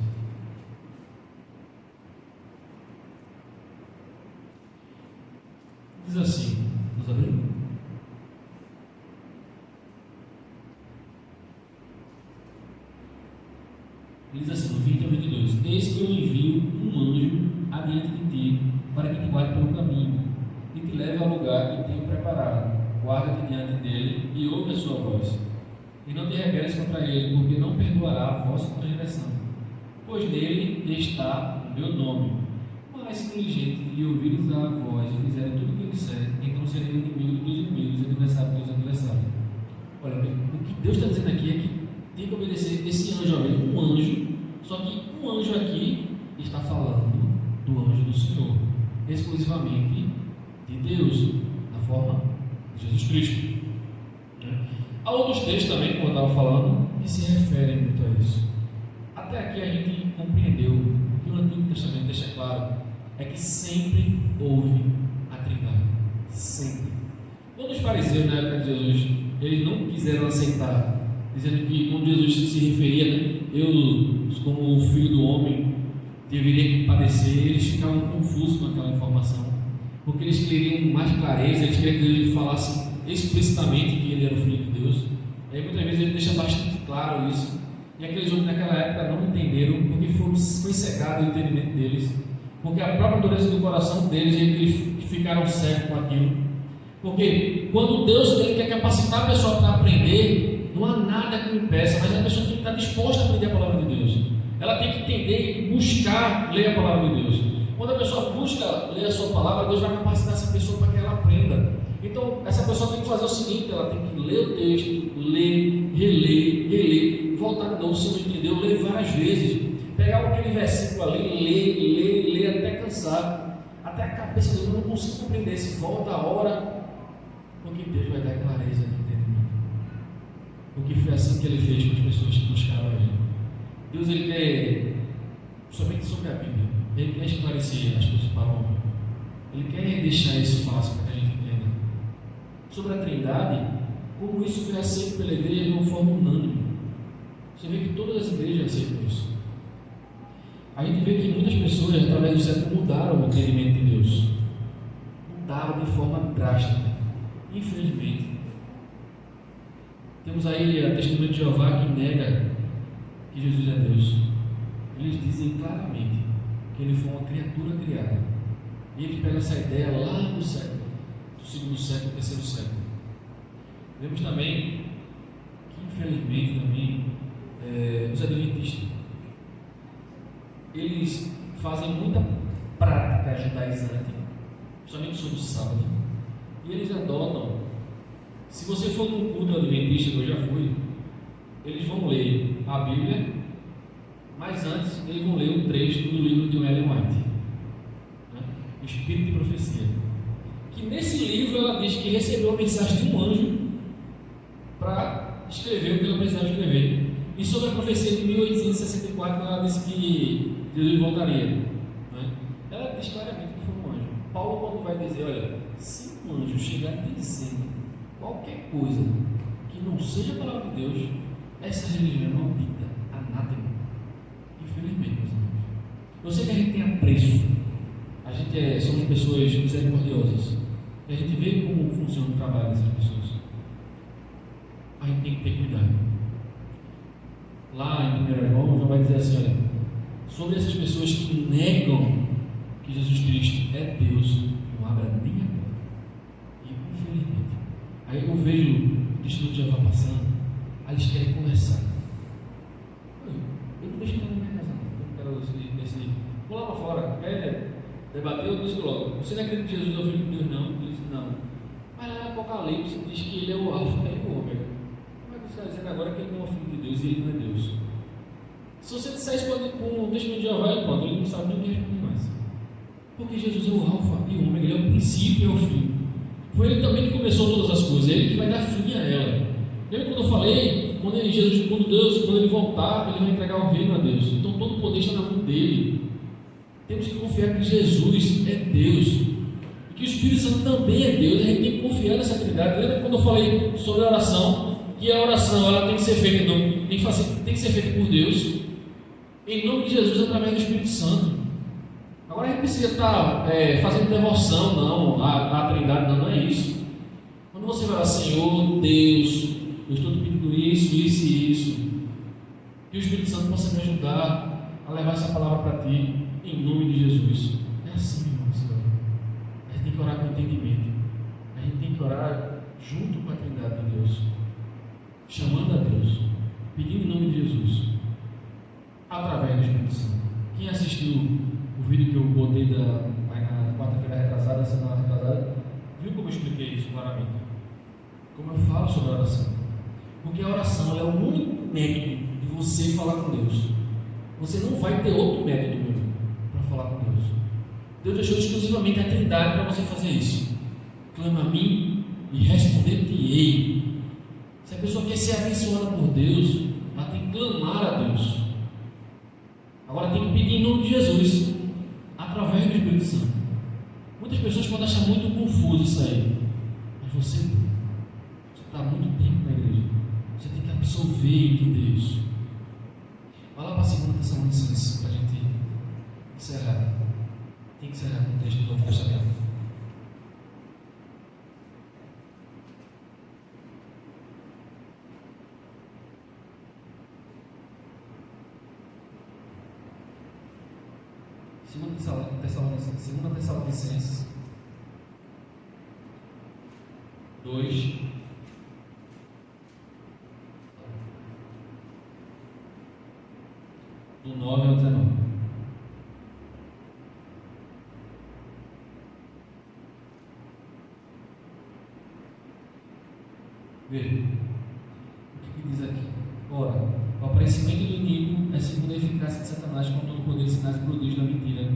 Diz assim, vamos abrir? Diz assim, no 20 ao 22: Eis que eu envio um anjo adiante de ti, para que te guarde pelo caminho, e te leve ao lugar que tenho preparado. Guarda-te diante dele e ouve a sua voz. E não te rebeles contra ele, porque não perdoará a vossa transgressão, pois nele está o meu nome. Mas se diligente lhe ouvires a voz e fizerem tudo o que ele disser, então serei inimigo dos teus inimigos e adversário dos teus adversários. Olha, o que Deus está dizendo aqui é que tem que obedecer esse anjo, olha, um anjo, só que um anjo aqui está falando do anjo do Senhor, exclusivamente de Deus, na forma de Jesus Cristo. Há outros textos também, como eu estava falando, que se referem muito a isso. Até aqui a gente compreendeu que o Antigo Testamento deixa claro é que sempre houve a Trindade, sempre. Quando os fariseus na época de Jesus, eles não quiseram aceitar, dizendo que quando Jesus se referia, né, eu como o Filho do Homem deveria que padecer, eles ficavam confusos com aquela informação, porque eles queriam mais clareza, eles queriam que ele falasse explicitamente que ele era o Filho de Deus. E aí muitas vezes ele deixa bastante claro isso, e aqueles homens naquela época não entenderam, porque foi cegado o entendimento deles, porque a própria dureza do coração deles, eles ficaram cegos com aquilo. Porque quando Deus ele quer capacitar a pessoa para aprender, não há nada que o impeça, mas a pessoa tem que estar disposta a aprender a palavra de Deus. Ela tem que entender e buscar ler a palavra de Deus. Quando a pessoa busca ler a sua palavra, Deus vai capacitar essa pessoa para que ela aprenda. Então, essa pessoa tem que fazer o seguinte: ela tem que ler o texto, ler, reler, voltar de novo, se não entendeu, ler várias vezes. Pegar aquele versículo ali, ler até cansar, até a cabeça dele não consigo compreender. Se volta a hora, porque Deus vai dar clareza de entendimento. Porque foi assim que Ele fez com as pessoas que buscaram a Ele. Deus, Ele quer, somente sobre a Bíblia, Ele quer esclarecer as coisas para o homem. Ele quer deixar isso fácil para que a gente entenda. Sobre a Trindade, como isso foi aceito pela igreja de uma forma unânime. Você vê que todas as igrejas aceitam isso. A gente vê que muitas pessoas, através do século, mudaram o entendimento de Deus. Mudaram de forma drástica. Infelizmente. Temos aí a Testemunha de Jeová que nega que Jesus é Deus. Eles dizem claramente que Ele foi uma criatura criada. E eles pegam essa ideia lá do século, do segundo século, terceiro século. Vemos também que, infelizmente, também, os adventistas, eles fazem muita prática judaizante, principalmente sobre o sábado, e eles adotam. Se você for num culto adventista, que eu já fui, eles vão ler a Bíblia, mas antes eles vão ler um trecho do livro de Ellen White, né? Espírito de Profecia, que nesse livro ela diz que recebeu a mensagem de um anjo para escrever o que ela precisava escrever. E sobre a profecia de 1864, ela disse que Jesus voltaria, né? Ela diz claramente que foi um anjo. Paulo, quando vai dizer, olha, se um anjo chegar dizendo qualquer coisa que não seja a palavra de Deus, essa religião é maldita, anátema. Infelizmente, meus amigos. Eu sei que a gente tem apreço, a gente somos pessoas misericordiosas, e a gente vê como funciona o trabalho dessas pessoas. A gente tem que ter cuidado. Lá em 1 João vai dizer assim, olha, sobre essas pessoas que negam que Jesus Cristo é Deus, não abra nem a porta. E infelizmente, aí eu vejo o testemunho de Jeová passando, aí eles querem conversar. Eu não deixo entrar na minha casa, não. Eu quero decidir. Vou lá para fora, quer debater, eu disse logo, você não acredita que Jesus é o Filho de Deus, não? Eu disse, não. Mas lá no Apocalipse diz que Ele é o Alfa e o Ômega. Como é que você está dizendo agora que ele não é o Filho de Deus e ele não é Deus. Se você disser isso para um testemunho de Jeová, ele pronto, ele não sabe nem o que responder mais. Porque Jesus é o alfa e o ômega, ele é o princípio e é o fim. Foi ele também que começou todas as coisas, é ele que vai dar fim a ela. Lembra quando eu falei, quando ele voltar, ele vai entregar o reino a Deus. Então todo o poder está na mão dele. Temos que confiar que Jesus é Deus e que o Espírito Santo também é Deus. A gente tem que confiar nessa Trindade. Lembra quando eu falei sobre a oração? Que a oração ela tem que ser feita, tem que ser feita por Deus, em nome de Jesus, através do Espírito Santo. Agora a gente precisa estar fazendo devoção, não, à Trindade, não é isso. Quando você vai lá, Senhor, Deus, eu estou te pedindo isso e isso, que o Espírito Santo possa me ajudar a levar essa palavra para ti, em nome de Jesus. É assim, irmão, Senhor. A gente tem que orar com entendimento, a gente tem que orar junto com a Trindade de Deus, chamando a Deus, pedindo em nome de Jesus, através do Espírito Santo. Quem assistiu o vídeo que eu botei na quarta-feira retrasada, semana retrasada, viu como eu expliquei isso claramente? Como eu falo sobre a oração? Porque a oração é o único método de você falar com Deus. Você não vai ter outro método para falar com Deus. Deus deixou exclusivamente a Trindade para você fazer isso. Clama a mim e responder-te-ei. Se a pessoa quer ser abençoada por Deus, ela tem que clamar a Deus. Agora tem que pedir em nome de Jesus, através do Espírito Santo. Muitas pessoas podem achar muito confuso isso aí, mas você está há muito tempo na igreja, você tem que absorver e entender isso. Vai lá para a 2 Tessalonicenses para a gente encerrar. Tem que encerrar com o texto do Novo Testamento. Segunda Tessalonicenses 2, do 9 ao 19. Veja o que diz aqui. Ora, o aparecimento do inimigo é segundo a eficácia de Satanás, com todo o poder de sinais e prodígios da mentira,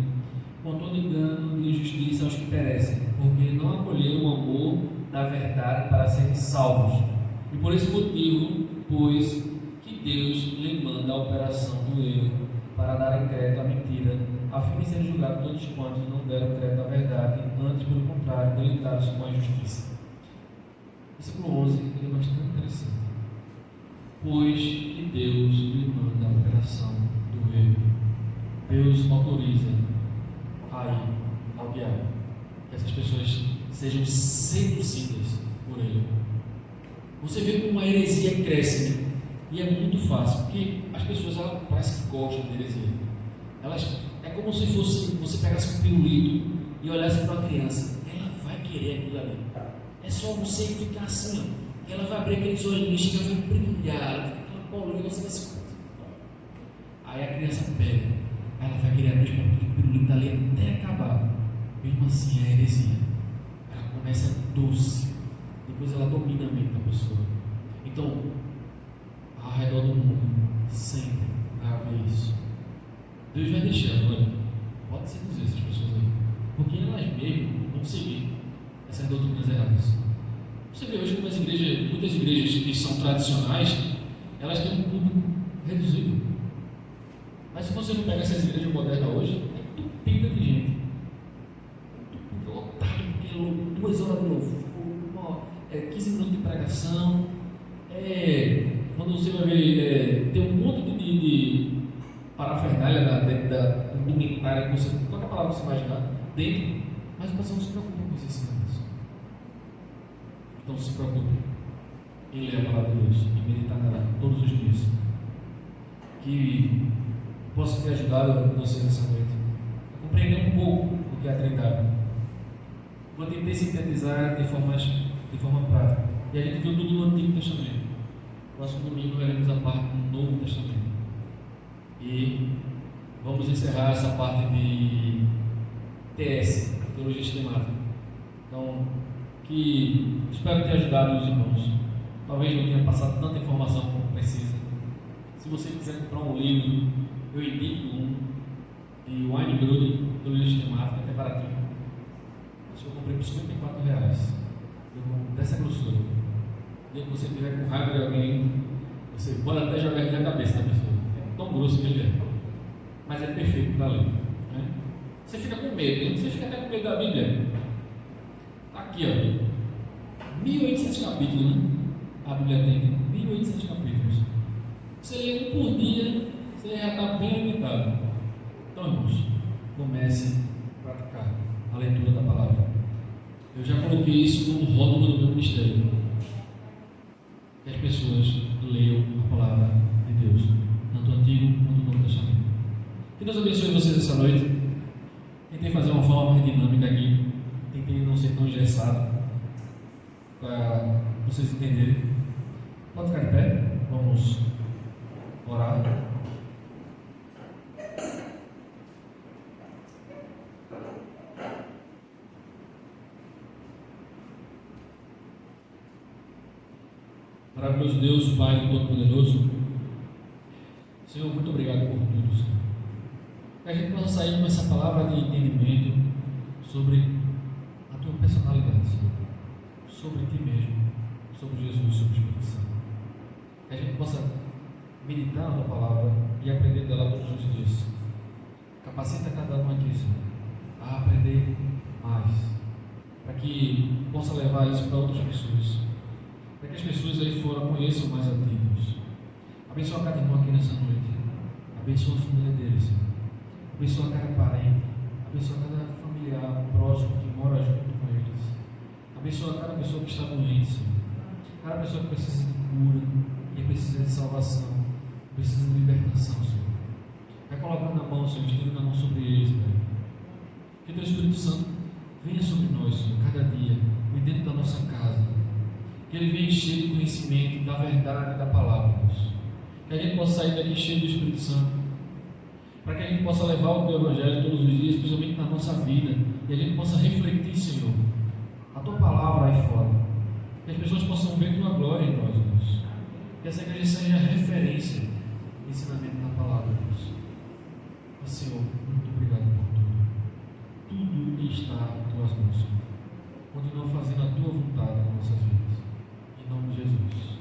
com todo engano e injustiça aos que perecem, porque não acolheram o amor da verdade para serem salvos. E por esse motivo, pois que Deus lhe manda a operação do erro para darem crédito à mentira, a fim de serem julgados todos quantos não deram crédito à verdade, antes, pelo contrário, deleitados com a injustiça. Versículo 11 é bastante interessante. Pois que Deus lhe manda a operação do erro. Deus autoriza aí ao diabo que essas pessoas sejam seduzidas por ele. Você vê como a heresia cresce, né? E é muito fácil, porque as pessoas parece que gostam de heresia. É como se fosse você pegasse um pirulito e olhasse para uma criança, ela vai querer aquilo ali. É só você ficar assim, ó. Ela vai abrir aqueles olhinhos, ela vai brilhar, ela vai ficar aquela bolinha, você vai se... Aí a criança pega, ela vai querer abrir o pirulito ali até acabar. Mesmo assim, a heresia, ela começa doce, depois ela domina a mente da pessoa. Então, ao redor do mundo, sempre vai haver isso. Deus vai deixando, olha, pode seduzir essas pessoas aí, porque elas mesmas vão seguir essas doutrinas erradas. Você vê hoje como muitas igrejas que são tradicionais, elas têm um público reduzido. Mas se você não pega essas igrejas modernas hoje, é entupida de gente. É lotado, porque 2 horas de louvor, 15 minutos de pregação. Quando você vai ver, tem um monte de parafernália dentro da indumentária, qualquer palavra que você imaginar, dentro, mas o pessoal não se preocupa com os ensinamentos. Então se preocupe em ler a palavra de Deus e meditar nela todos os dias. Que possa ter ajudado você nessa noite a compreender um pouco o que é a Trindade. Vou tentar sintetizar de forma prática. E a gente viu tudo no Antigo Testamento. Próximo domingo veremos a parte do Novo Testamento. E vamos encerrar essa parte de TS, Teologia Sistemática. Então, espero ter ajudado os irmãos talvez não tenha passado tanta informação como precisa. Se você quiser comprar um livro, eu indico um de Wayne Grudem, do livro sistemático, até baratinho. Acho que eu comprei por R$54. Dessa grossura. E se você tiver com raiva de alguém, você pode até jogar ele na cabeça da pessoa. É tão grosso que ele é. Mas é perfeito para ler. Né? Você fica com medo, hein? Você fica até com medo da Bíblia. Está aqui, ó. 1800 capítulos, né? A Bíblia tem 1800 capítulos. Você lê um por dia, você já está bem limitado. Então, irmãos, comece a praticar a leitura da palavra. Eu já coloquei isso como rótulo do meu ministério. Que as pessoas leiam a palavra de Deus, tanto o Antigo quanto o Novo Testamento. Que Deus abençoe vocês essa noite. Tentei fazer uma forma mais dinâmica aqui. Tentei não ser tão engessado, para vocês entenderem. Pode ficar de pé. Vamos orar. Maravilhoso Deus, Pai Todo-Poderoso, Senhor, muito obrigado por tudo, Senhor. Que a gente possa sair com essa palavra de entendimento sobre a Tua personalidade, Senhor, sobre Ti mesmo, sobre Jesus, sobre o Espírito Santo. Que a gente possa meditar na Tua palavra e aprender dela todos os dias. Capacita cada um aqui, Senhor, a aprender mais, para que possa levar isso para outras pessoas, para que as pessoas aí fora conheçam mais a Ti, Deus. Abençoa cada irmão aqui nessa noite, abençoa a família deles, Senhor. Abençoa cada parente, abençoa cada familiar próximo que mora junto com eles, abençoa cada pessoa que está doente, Senhor. Cada pessoa que precisa de cura, que precisa de salvação, precisa de libertação, Senhor. Vai colocando na mão, Senhor, estendendo a mão sobre eles, Pai. Que Teu Espírito Santo venha sobre nós, Senhor, cada dia, dentro da nossa casa. Que Ele venha cheio de conhecimento da verdade da palavra, Deus. Que a gente possa sair daqui cheio do Espírito Santo, para que a gente possa levar o Teu Evangelho todos os dias, principalmente na nossa vida, e a gente possa refletir, Senhor, a Tua palavra aí fora. Que as pessoas possam ver Tua glória em nós, Deus. Que essa igreja seja referência de ensinamento da palavra, Deus. E, Senhor, muito obrigado por tudo. Tudo está em Tuas mãos, Senhor. Continua fazendo a Tua vontade nas nossas vidas. Em nome de Jesus.